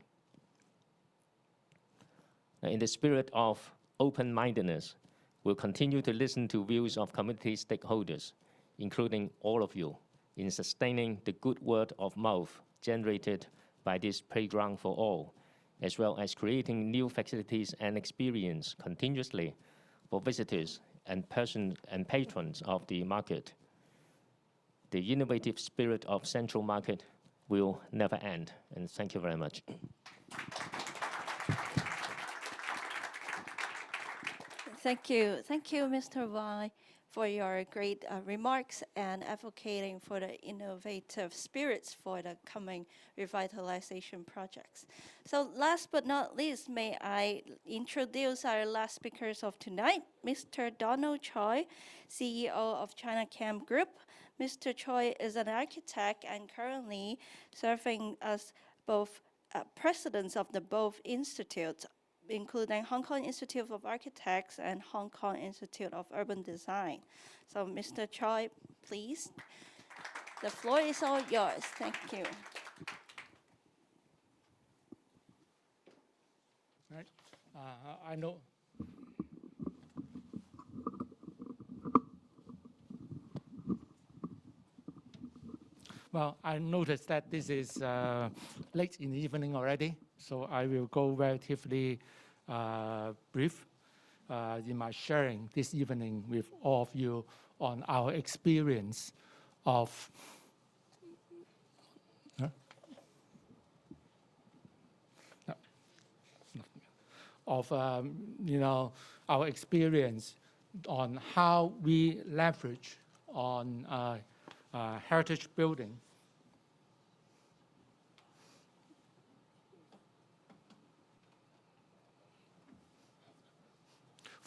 Now, in the spirit of open-mindedness, we'll continue to listen to views of community stakeholders, including all of you, in sustaining the good word of mouth generated by this playground for all, as well as creating new facilities and experience continuously for visitors and patrons of the market. The innovative spirit of Central Market will never end, and thank you very much. Thank you, Mr. Wai, for your great remarks and advocating for the innovative spirits for the coming revitalization projects. So last but not least, may I introduce our last speakers of tonight, Mr. Donald Choi, CEO of Chinachem Group. Mr. Choi is an architect and currently serving as both presidents of the both institutes, including Hong Kong Institute of Architects and Hong Kong Institute of Urban Design. So, Mr. Choi, please. The floor is all yours. Thank you. Right. I know. Well, I noticed that this is late in the evening already, so I will go relatively brief in my sharing this evening with all of you on our experience of our experience on how we leverage on heritage building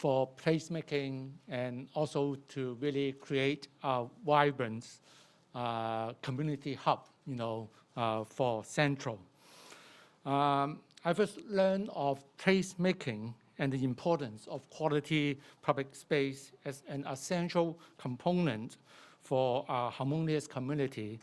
for placemaking and also to really create a vibrant community hub, for Central. I first learned of placemaking and the importance of quality public space as an essential component for a harmonious community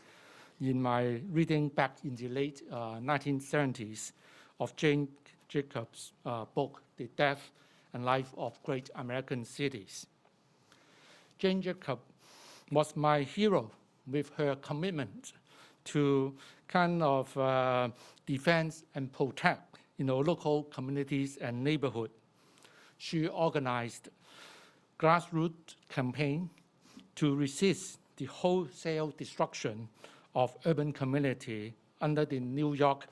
in my reading back in the late 1970s of Jane Jacobs' book, The Death and Life of Great American Cities. Jane Jacobs was my hero with her commitment to kind of defense and protect local communities and neighborhoods. She organized grassroots campaign to resist the wholesale destruction of urban community under the New York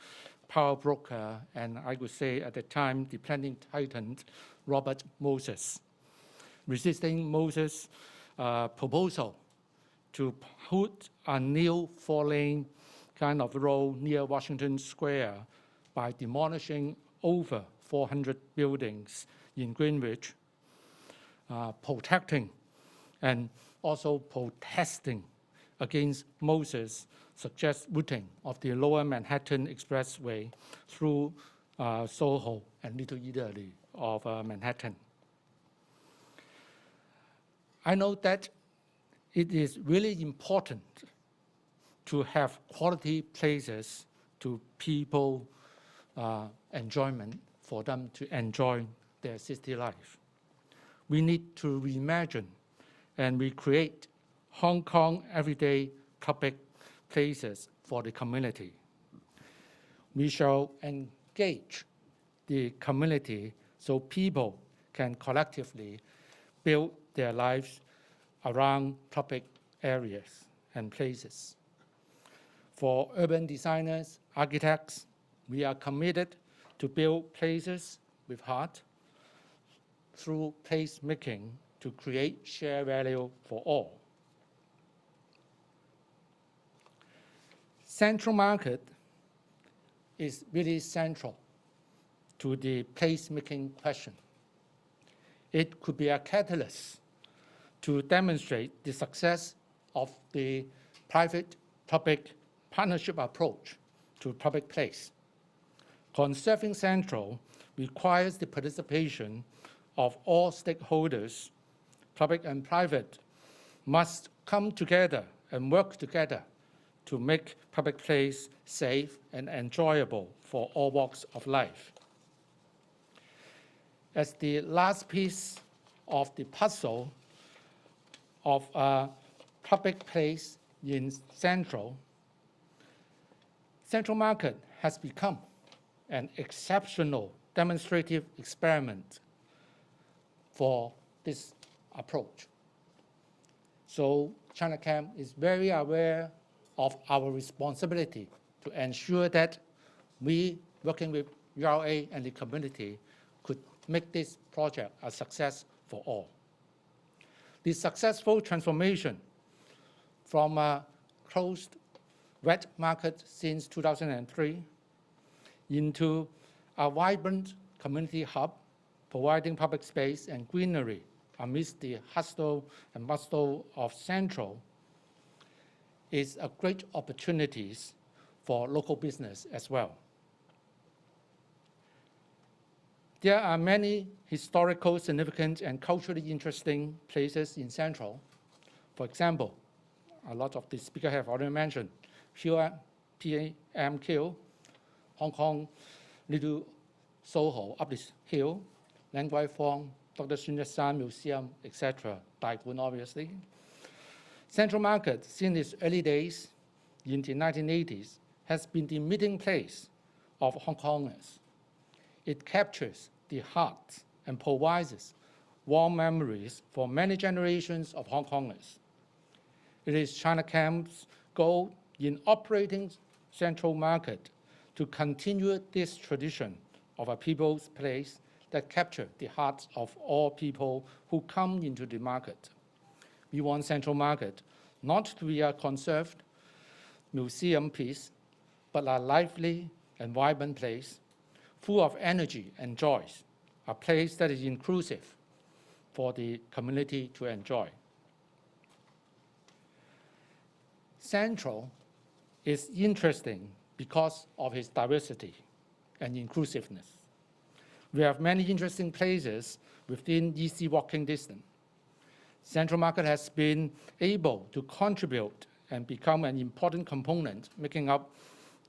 power broker, and I would say at the time, the planning titan, Robert Moses, resisting Moses' proposal to put a new 4-lane kind of road near Washington Square by demolishing over 400 buildings in Greenwich, protecting and also protesting against Moses' suggest routing of the Lower Manhattan Expressway through Soho and Little Italy of Manhattan. I know that it is really important to have quality places to people enjoyment for them to enjoy their city life. We need to reimagine and recreate Hong Kong everyday public places for the community. We shall engage the community so people can collectively build their lives around public areas and places. For urban designers, architects, we are committed to build places with heart through placemaking to create shared value for all. Central Market is really central to the placemaking question. It could be a catalyst to demonstrate the success of the private-public partnership approach to public place. Conserving Central requires the participation of all stakeholders, public and private, must come together and work together to make public place safe and enjoyable for all walks of life. As the last piece of the puzzle of a public place in Central, Central Market has become an exceptional demonstrative experiment for this approach. So Chinachem is very aware of our responsibility to ensure that we, working with URA and the community, could make this project a success for all. The successful transformation from a closed wet market since 2003 into a vibrant community hub providing public space and greenery amidst the hustle and bustle of Central is a great opportunity for local business as well. There are many historical, significant, and culturally interesting places in Central. For example, a lot of the speakers have already mentioned, PMQ, Hong Kong, Little Soho, up this hill, Lan Kwai Fong, Dr. Sun Yat-sen Museum, etc., Dai Kwun, obviously. Central Market, since its early days in the 1980s, has been the meeting place of Hong Kongers. It captures the heart and provides warm memories for many generations of Hong Kongers. It is Chinachem's goal in operating Central Market to continue this tradition of a people's place that captures the hearts of all people who come into the market. We want Central Market not to be a conserved museum piece, but a lively and vibrant place, full of energy and joy, a place that is inclusive, for the community to enjoy. Central is interesting because of its diversity and inclusiveness. We have many interesting places within easy walking distance. Central Market has been able to contribute and become an important component, making up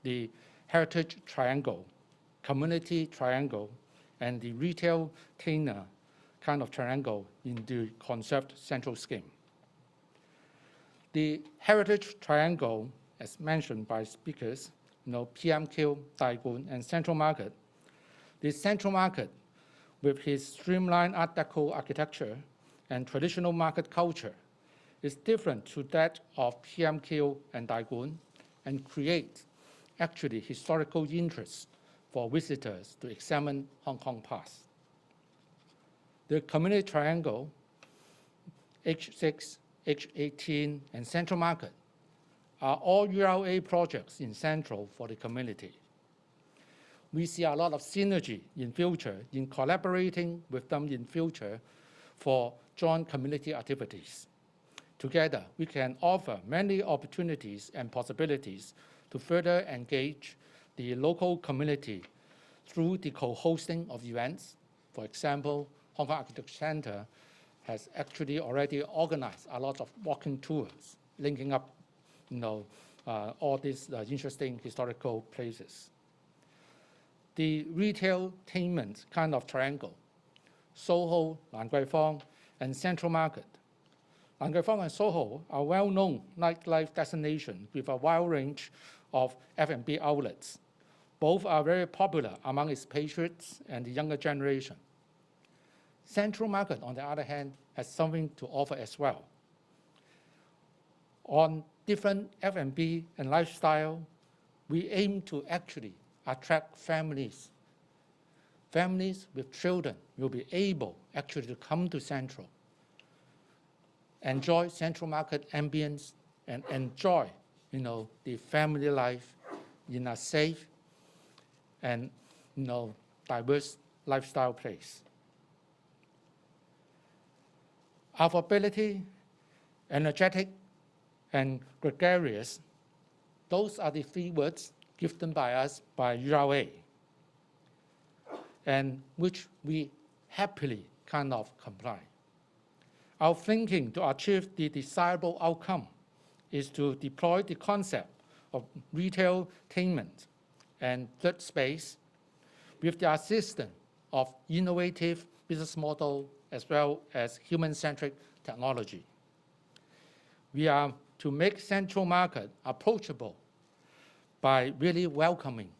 the heritage triangle, community triangle, and the retail-tainer kind of triangle in the conserved central scheme. The heritage triangle, as mentioned by speakers, PMQ, Daigun, and Central Market. The Central Market, with its streamlined Art Deco architecture and traditional market culture, is different to that of PMQ and Daigun and creates actually historical interest for visitors to examine Hong Kong past. The community triangle, H6, H18, and Central Market are all URA projects in Central for the community. We see a lot of synergy in future in collaborating with them in future for joint community activities. Together, we can offer many opportunities and possibilities to further engage the local community through the co-hosting of events. For example, Hong Kong Architecture Center has actually already organized a lot of walking tours, linking up all these interesting historical places. The retail-tainment kind of triangle, Soho, Lan Kwai Fong, and Central Market. Lan Kwai Fong and Soho are well-known nightlife destinations with a wide range of F&B outlets. Both are very popular among its patrons and the younger generation. Central Market, on the other hand, has something to offer as well. On different F&B and lifestyle, we aim to actually attract families. Families with children will be able actually to come to Central, enjoy Central Market ambience, and enjoy the family life in a safe and diverse lifestyle place. Affordability, energetic, and gregarious, those are the three words given by us by URA, and which we happily kind of comply. Our thinking to achieve the desirable outcome is to deploy the concept of retail-tainment and third space with the assistance of innovative business model as well as human-centric technology. We are to make Central Market approachable by really welcoming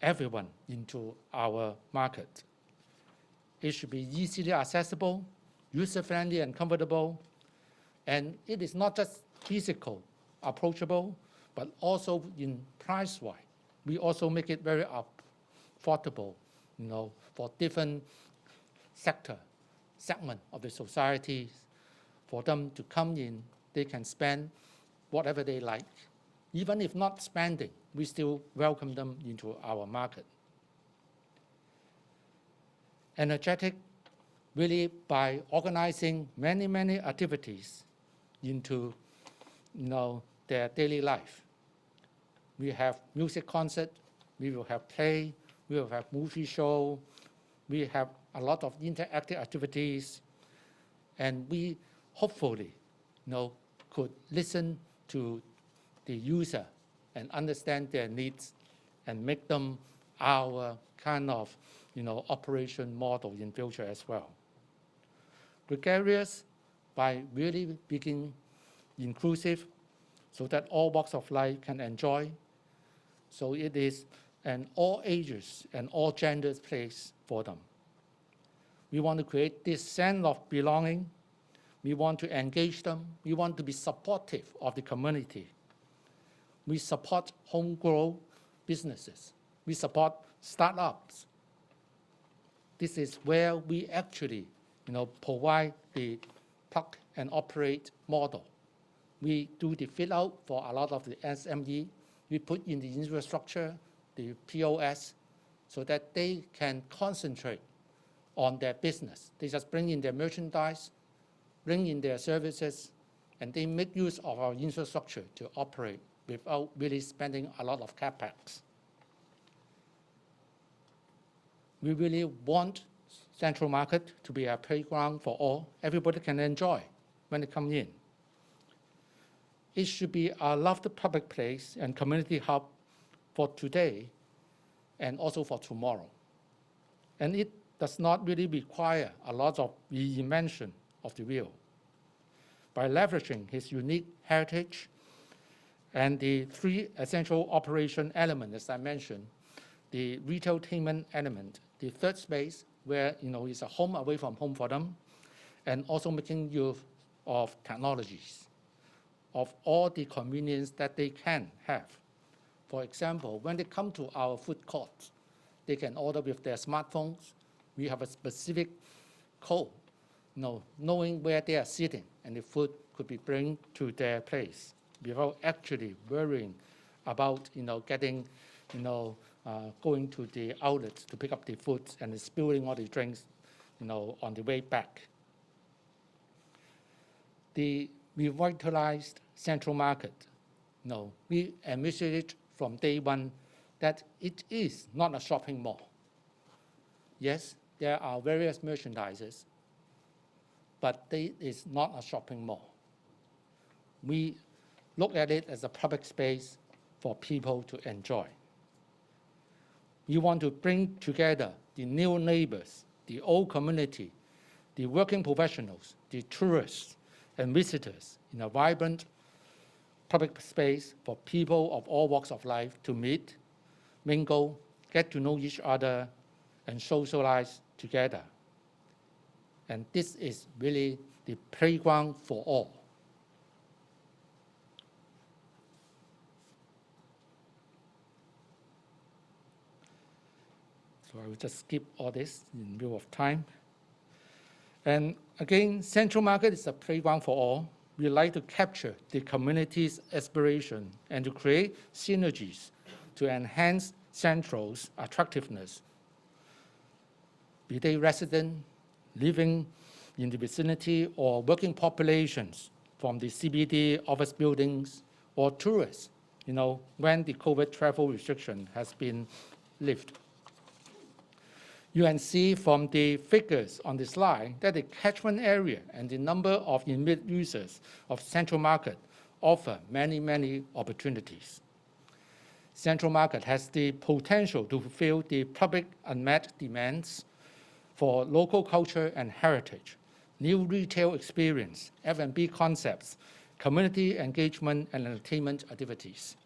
everyone into our market. It should be easily accessible, user-friendly and comfortable, and it is not just physical, approachable, but also in price-wise. We also make it very affordable, for different segment of the society. For them to come in, they can spend whatever they like. Even if not spending, we still welcome them into our market. Energetic, really by organizing many, many activities into their daily life. We have music concert, we will have play, we will have movie show, we have a lot of interactive activities, and we hopefully could listen to the user and understand their needs and make them our kind of operation model in future as well. Gregarious by really being inclusive so that all walks of life can enjoy. So it is an all ages and all genders place for them. We want to create this sense of belonging. We want to engage them. We want to be supportive of the community. We support homegrown businesses. We support startups. This is where we actually provide the plug and operate model. We do the fit out for a lot of the SME. We put in the infrastructure, the POS, so that they can concentrate on their business. They just bring in their merchandise, bring in their services, and they make use of our infrastructure to operate without really spending a lot of capex. We really want Central Market to be a playground for all. Everybody can enjoy when they come in. It should be a loved public place and community hub for today and also for tomorrow. And it does not really require a lot of reinvention of the wheel. By leveraging his unique heritage and the three essential operation elements, as I mentioned, the retailtainment element, the third space where it's a home away from home for them, and also making use of technologies, of all the convenience that they can have. For example, when they come to our food courts, they can order with their smartphones. We have a specific code, knowing where they are sitting, and the food could be brought to their place without actually worrying about getting, going to the outlets to pick up the food and spilling all the drinks, on the way back. The revitalized Central Market, we envisaged from day one that it is not a shopping mall. Yes, there are various merchandises, but it is not a shopping mall. We look at it as a public space for people to enjoy. We want to bring together the new neighbors, the old community, the working professionals, the tourists and visitors in a vibrant public space for people of all walks of life to meet, mingle, get to know each other, and socialize together. And this is really the playground for all. So I will just skip all this in view of time. And again, Central Market is a playground for all. We like to capture the community's aspiration and to create synergies to enhance Central's attractiveness. Be they resident, living in the vicinity, or working populations from the CBD office buildings, or tourists, when the COVID travel restriction has been lifted. You can see from the figures on the slide that the catchment area and the number of immediate users of Central Market offer many, many opportunities. Central Market has the potential to fulfill the public unmet demands for local culture and heritage, new retail experience, F&B concepts, community engagement, and entertainment activities.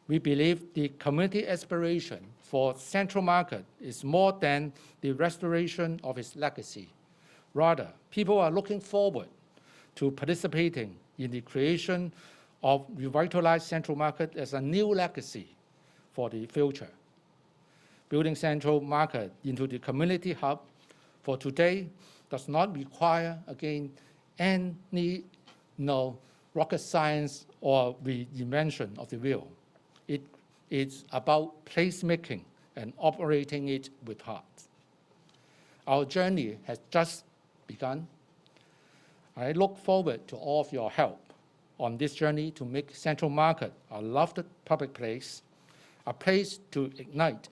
We believe the community aspiration for Central Market is more than the restoration of its legacy. Rather, people are looking forward to participating in the creation of revitalized Central Market as a new legacy for the future. Building Central Market into the community hub for today does not require, again, any rocket science or reinvention of the wheel. It is about placemaking and operating it with heart. Our journey has just begun. I look forward to all of your help on this journey to make Central Market a loved public place, a place to ignite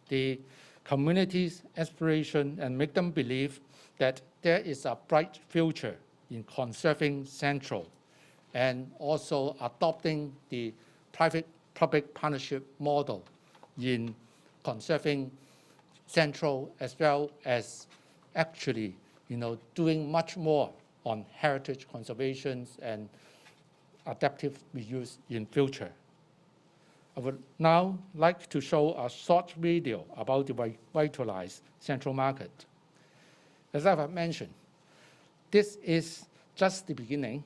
the community's aspiration and make them believe that there is a bright future in conserving Central and also adopting the private-public partnership model in conserving Central, as well as actually doing much more on heritage conservation and adaptive reuse in future. I would now like to show a short video about the revitalized Central Market. As I have mentioned, this is just the beginning,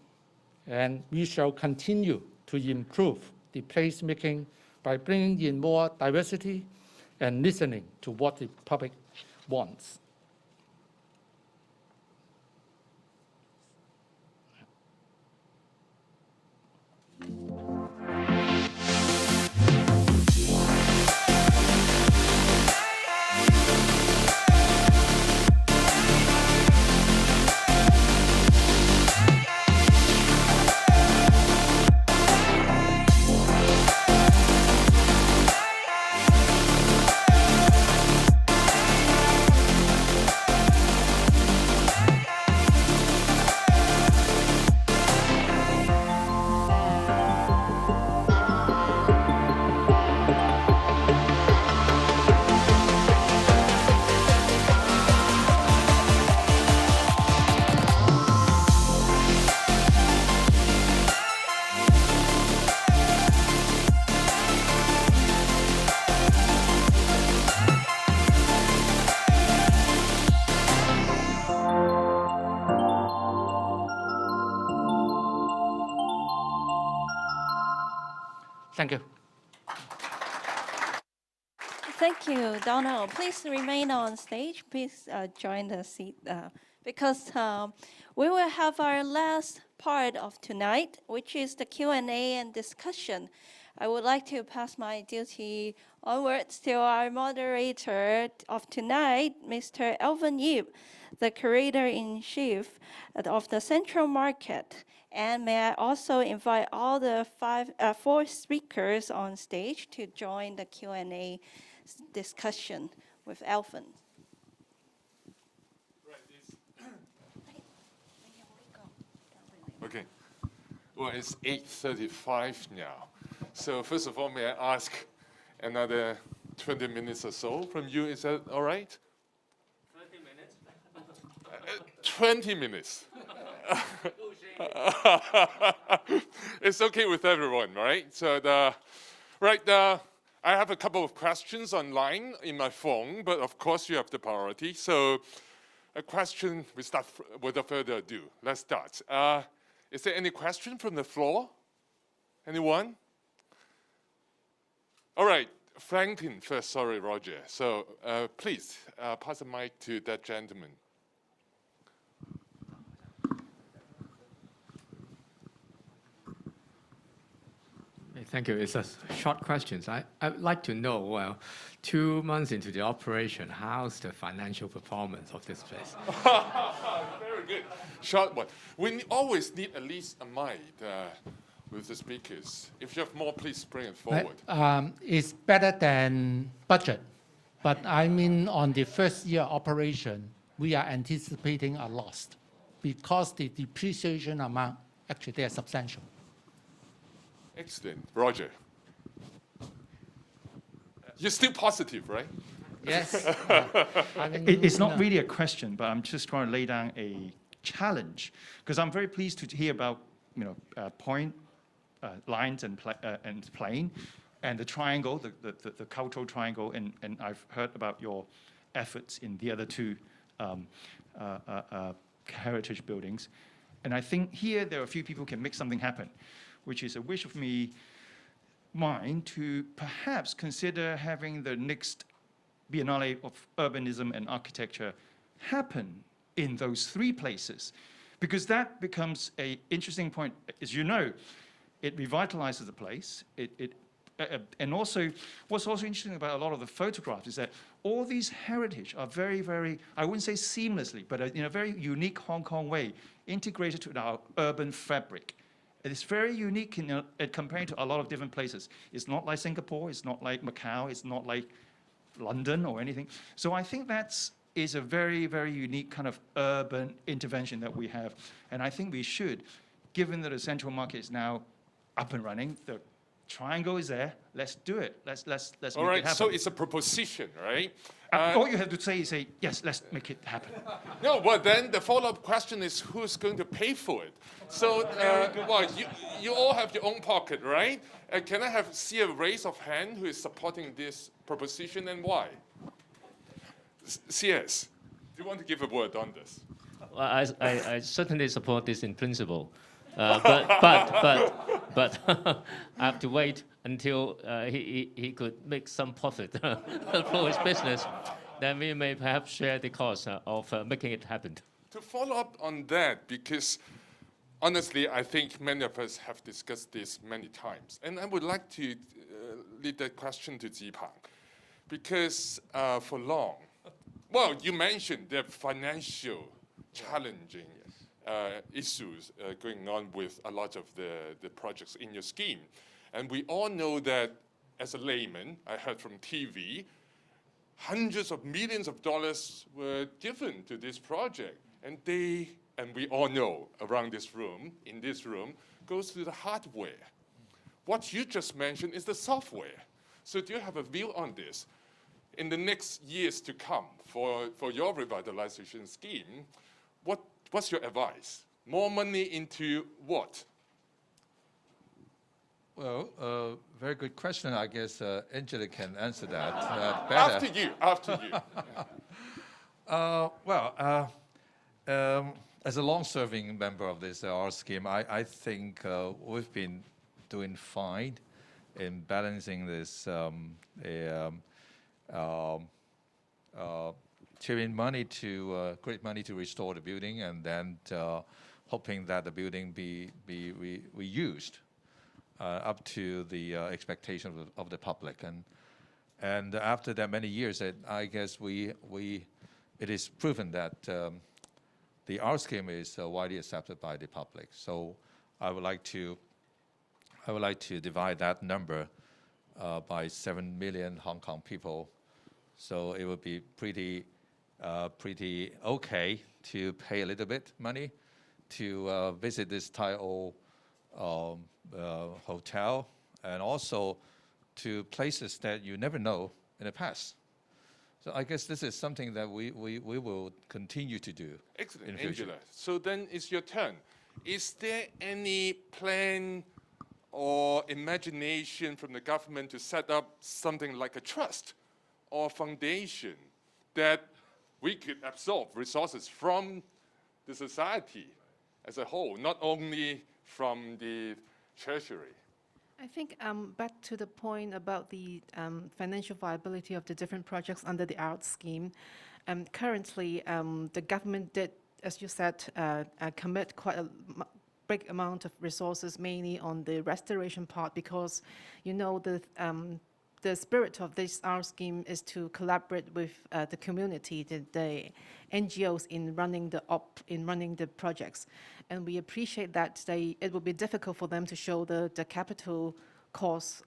and we shall continue to improve the placemaking by bringing in more diversity and listening to what the public wants. Thank you. Thank you, Donald. Please remain on stage. Please join the seat because we will have our last part of tonight, which is the Q&A and discussion. I would like to pass my duty onwards to our moderator of tonight, Mr. Alvin Yip, the Curator-in-Chief of the Central Market. And may I also invite all the four speakers on stage to join the Q&A discussion with Alvin. Okay. Well, it's 8:35 now. So first of all, may I ask another 20 minutes or so from you? Is that all right? 30 minutes. 20 minutes. It's okay with everyone, right? So I have a couple of questions online in my phone, but of course you have the priority. So a question, we start without further ado. Let's start. Is there any question from the floor? Anyone? All right, Franklin first, sorry, Roger. So please, pass the mic to that gentleman. Thank you. It's a short question. I would like to know, well, 2 months into the operation, how's the financial performance of this place? Very good. Short one. We always need at least a mic with the speakers. If you have more, please bring it forward. It's better than budget. But I mean, on the first year operation, we are anticipating a loss because the depreciation amount, actually, they are substantial. Excellent. Roger. You're still positive, right? Yes. I mean, It's not really a question, but I'm just trying to lay down a challenge, because I'm very pleased to hear about point, lines and plane, and the triangle, the cultural triangle, and I've heard about your efforts in the other two heritage buildings. And I think here there are a few people who can make something happen, which is a wish of mine to perhaps consider having the next Biennale of Urbanism and Architecture happen in those three places, because that becomes an interesting point. As you know, it revitalizes the place. And also, what's also interesting about a lot of the photographs is that all these heritage are very, very, I wouldn't say seamlessly, but in a very unique Hong Kong way, integrated to our urban fabric. It's very unique compared to a lot of different places. It's not like Singapore, it's not like Macau, it's not like London or anything. So I think is a very, very unique kind of urban intervention that we have. And I think we should, given that the central market is now up and running, the triangle is there, let's do it. Let's make it happen. All right, so it's a proposition, right? All you have to say is, yes, let's make it happen. No, but then the follow-up question is who's going to pay for it? So, well, you all have your own pocket, right? Can I see a raise of hand who is supporting this proposition and why? CS, do you want to give a word on this? Well, I certainly support this in principle, but I have to wait until he could make some profit for his business. Then we may perhaps share the cost of making it happen. To follow up on that, because honestly, I think many of us have discussed this many times, and I would like to lead that question to Zipang, because for long, well, you mentioned the financial challenging issues going on with a lot of the projects in your scheme. And we all know that, as a layman, I heard from TV, hundreds of millions of dollars were given to this project. And we all know around this room, in this room, goes to the hardware. What you just mentioned is the software. So do you have a view on this? In the next years to come, for your revitalization scheme, what's your advice? More money into what? Well, very good question. I guess Angela can answer that better. After you. As a long-serving member of this R scheme, I think we've been doing fine. in balancing this giving money to great money to restore the building, and then hoping that the building be reused up to the expectation of the public. And after that many years, I guess it is proven that the art scheme is widely accepted by the public. So I would like to divide that number by 7 million Hong Kong people. So it would be pretty okay to pay a little bit money to visit this Thai old hotel, and also to places that you never know in the past. So I guess this is something that we will continue to do. Excellent, in the future. Angela. So then it's your turn. Is there any plan or imagination from the government to set up something like a trust or foundation that we could absorb resources from the society as a whole, not only from the treasury? I think back to the point about the financial viability of the different projects under the art scheme. Currently, the government did, as you said, commit quite a big amount of resources, mainly on the restoration part, because you know the spirit of this art scheme is to collaborate with the community, the NGOs in running the projects, and we appreciate that it will be difficult for them to show the capital costs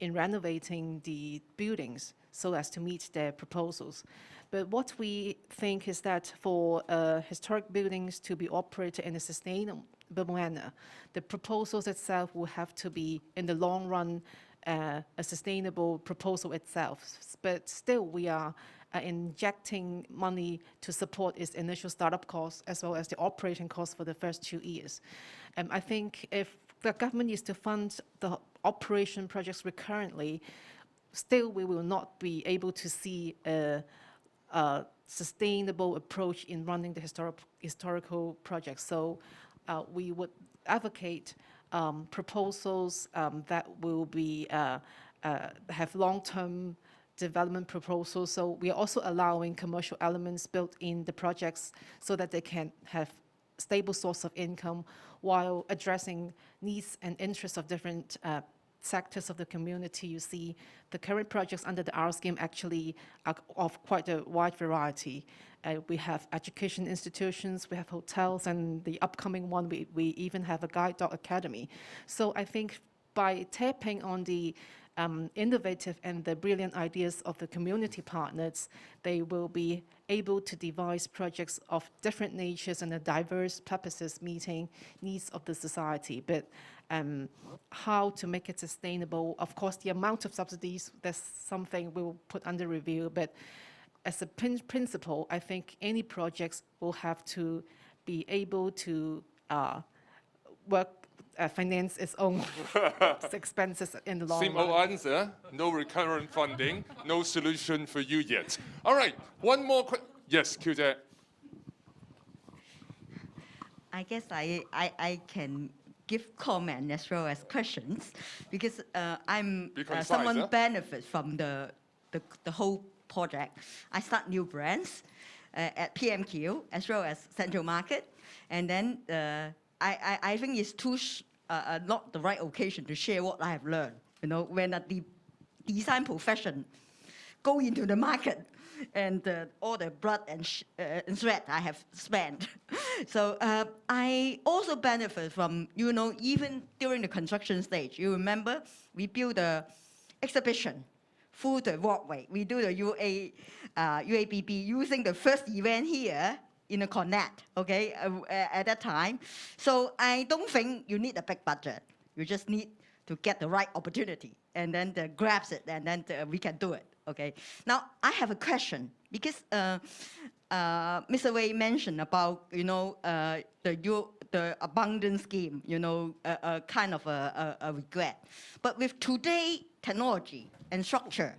in renovating the buildings so as to meet their proposals. But what we think is that for historic buildings to be operated in a sustainable manner, the proposals itself will have to be, in the long run, a sustainable proposal itself. But still, we are injecting money to support its initial startup costs as well as the operating costs for the first 2 years. I think if the government is to fund the operation projects recurrently, still we will not be able to see a sustainable approach in running the historical projects. So we would advocate proposals that will be have long-term development proposals. So we are also allowing commercial elements built in the projects so that they can have stable source of income while addressing needs and interests of different sectors of the community. You see, the current projects under the R scheme actually are of quite a wide variety. We have education institutions, we have hotels, and the upcoming one, we even have a guide dog academy. So I think by tapping on the innovative and the brilliant ideas of the community partners, they will be able to devise projects of different natures and diverse purposes meeting needs of the society. But how to make it sustainable, of course, the amount of subsidies, that's something we will put under review. But as a principle, I think any projects will have to be able to finance its own expenses in the long run. Simple answer, no recurrent funding, no solution for you yet. All right, one more question. Yes, Kyuje. I guess I can give comment as well as questions, because I'm someone benefit from the whole project. I start new brands at PMQ as well as Central Market, and then I think it's not the right occasion to share what I have learned. You know, when the design profession go into the market, and all the blood and sweat I have spent. So I also benefit from, you know, even during the construction stage. You remember we built the exhibition through the walkway. We do the UABB using the first event here in the Connect, okay, at that time. So I don't think you need a big budget. You just need to get the right opportunity and then grabs it, and then we can do it, okay? Now, I have a question, because Mr. Wei mentioned about, you know, the abundance scheme, you know, kind of a regret. But with today technology and structure,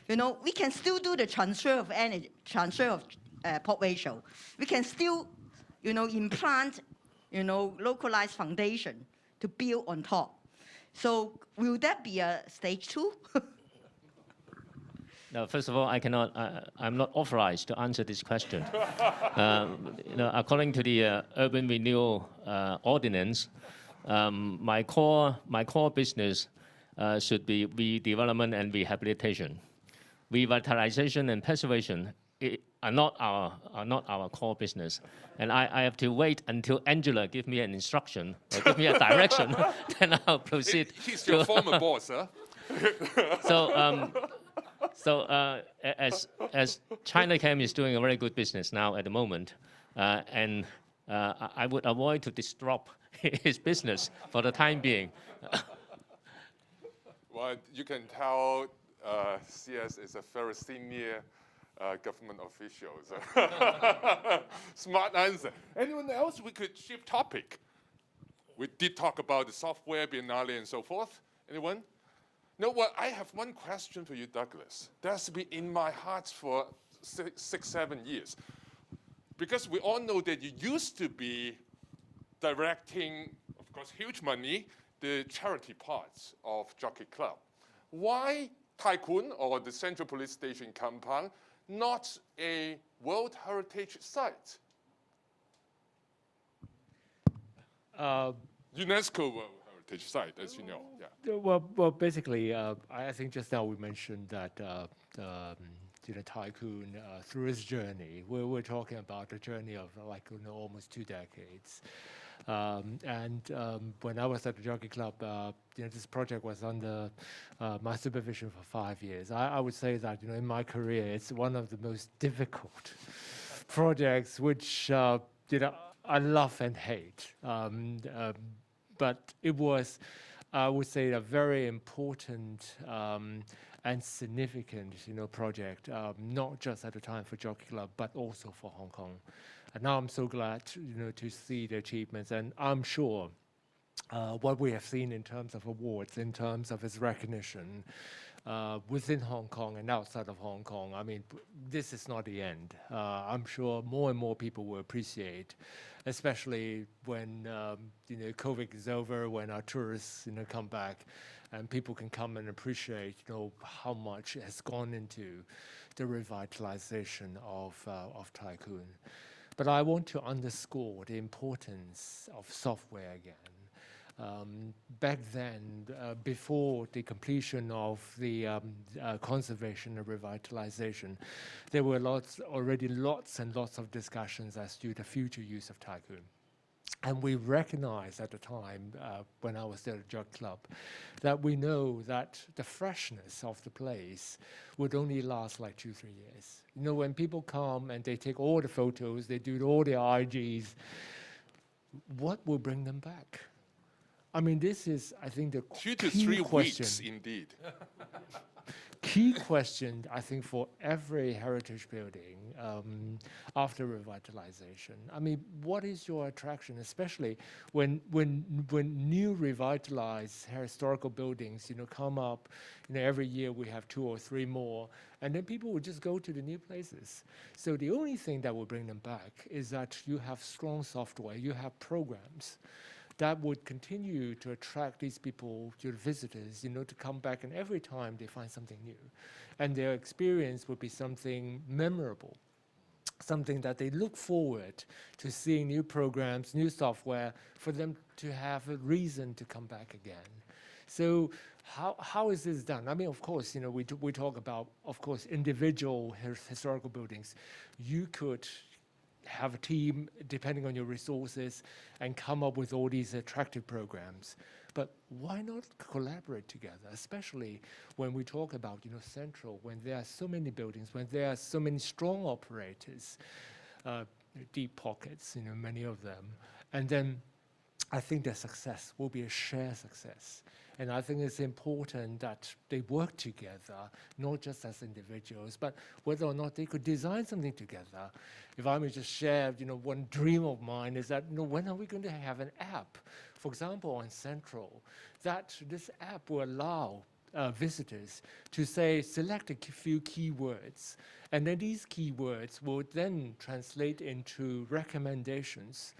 you know, we can still do the transfer of energy, transfer of port ratio. We can still, you know, implant, you know, localized foundation to build on top. So will that be a stage 2? No, first of all, I'm not authorized to answer this question. According to the Urban Renewal Ordinance, my core business should be redevelopment and rehabilitation. Revitalization and preservation are not our core business, and I have to wait until Angela give me an instruction or give me a direction, then I'll proceed. He's your former boss, huh? As Chinachem is doing a very good business now at the moment, and I would avoid to disrupt his business for the time being. Well, you can tell CS is a very senior government official. So smart answer. Anyone else? We could shift topic. We did talk about the software, Biennale, and so forth. Anyone? No, well, I have one question for you, Douglas. That's been in my heart for 6, 7 years. Because we all know that you used to be directing, of course, huge money, the charity parts of Jockey Club. Why Tycoon, or the Central Police Station compound, not a World Heritage Site? UNESCO World Heritage Site, as you know. Yeah. Well, basically, I think just now we mentioned that Tycoon, through his journey, we're talking about a journey of almost 2 decades. When I was at the Jockey Club, this project was under my supervision for 5 years. I would say that in my career, it's one of the most difficult projects, which I love and hate. But it was, I would say, a very important and significant, project, not just at the time for Jockey Club, but also for Hong Kong. And now I'm so glad, to see the achievements, and I'm sure what we have seen in terms of awards, in terms of its recognition within Hong Kong and outside of Hong Kong. I mean, this is not the end. I'm sure more and more people will appreciate, especially when COVID is over, when our tourists come back, and people can come and appreciate how much has gone into the revitalization of Tycoon. But I want to underscore the importance of software again. Back then, before the completion of the conservation and revitalization, there were already lots and lots of discussions as to the future use of Tycoon. And we recognized at the time, when I was there at Jockey Club, that we know that the freshness of the place would only last like 2-3 years. When people come and they take all the photos, they do all the IGs, what will bring them back? I mean, this is, I think, the 2 to key 3 question. weeks, indeed. Key question, I think, for every heritage building after revitalization. I mean, what is your attraction, especially when new revitalized historical buildings, come up? Every year we have 2 or 3 more, and then people will just go to the new places. So the only thing that will bring them back is that you have strong software, you have programs that would continue to attract these people, your visitors, to come back, and every time they find something new. And their experience would be something memorable, something that they look forward to seeing new programs, new software, for them to have a reason to come back again. So how is this done? I mean, of course, we talk about, of course, individual historical buildings. You could have a team, depending on your resources, and come up with all these attractive programs. But why not collaborate together, especially when we talk about, Central, when there are so many buildings, when there are so many strong operators, deep pockets, many of them. And then I think their success will be a shared success. And I think it's important that they work together, not just as individuals, but whether or not they could design something together. If I may just share, one dream of mine is that, when are we going to have an app, for example, on Central, that this app will allow visitors to select a few keywords, and then these keywords will then translate into recommendations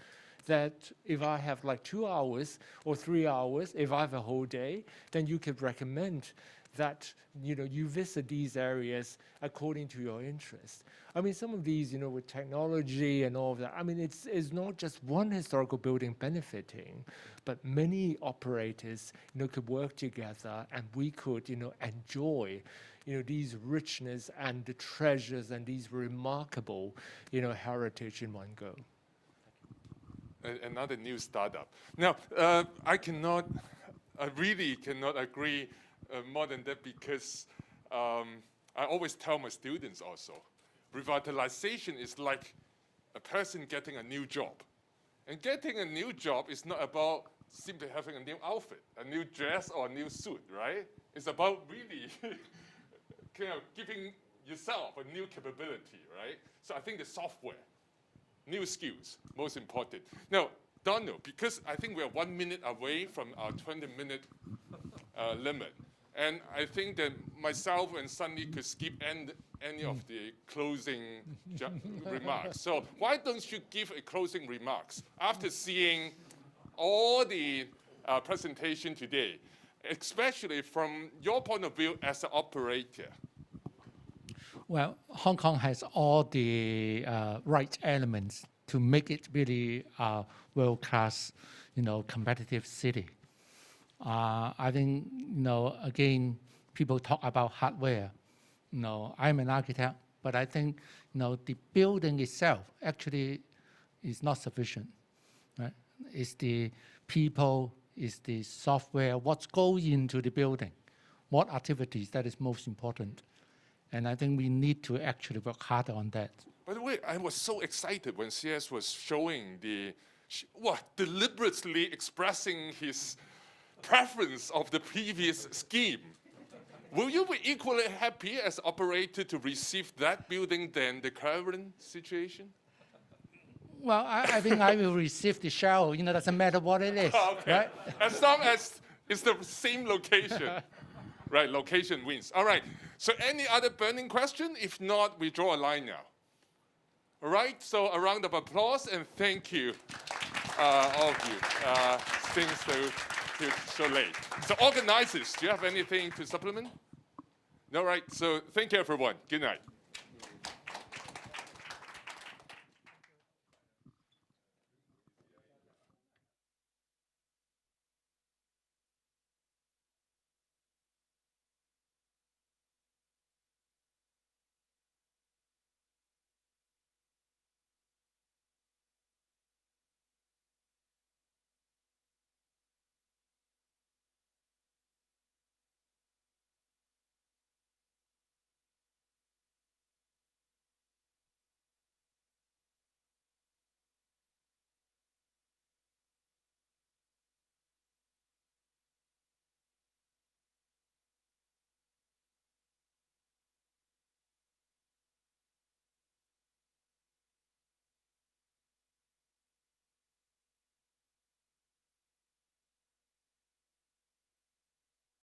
that if I have like 2 hours or 3 hours, if I have a whole day, then you could recommend that you visit these areas according to your interest. I mean, some of these, with technology and all of that, I mean, it's not just one historical building benefiting, but many operators, could work together, and we could, enjoy, these richness and the treasures and these remarkable, heritage in one go. Another new startup. Now, I really cannot agree more than that, because I always tell my students also, revitalization is like a person getting a new job. And getting a new job is not about simply having a new outfit, a new dress or a new suit, right? It's about really kind of giving yourself a new capability, right? So I think the software, new skills, most important. Now, Donald, because I think we're 1 minute away from our 20-minute limit, and I think that myself and Sunny could skip any of the closing remarks. So why don't you give a closing remarks after seeing all the presentation today, especially from your point of view as an operator? Well, Hong Kong has all the right elements to make it really a world-class, competitive city. I think, again, people talk about hardware. I'm an architect, but I think, the building itself actually is not sufficient, right? It's the people, it's the software, what goes into the building, what activities, that is most important. And I think we need to actually work harder on that. By the way, I was so excited when CS was showing deliberately expressing his preference of the previous scheme. Will you be equally happy as operator to receive that building than the current situation? Well, I think I will receive the shell, doesn't matter what it is, okay. Right? As long as it's the same location. Right, location wins. All right, so any other burning question? If not, we draw a line now. All right, so a round of applause, and thank you, all of you, since so late. So organizers, do you have anything to supplement? No, right, so thank you, everyone. Good night.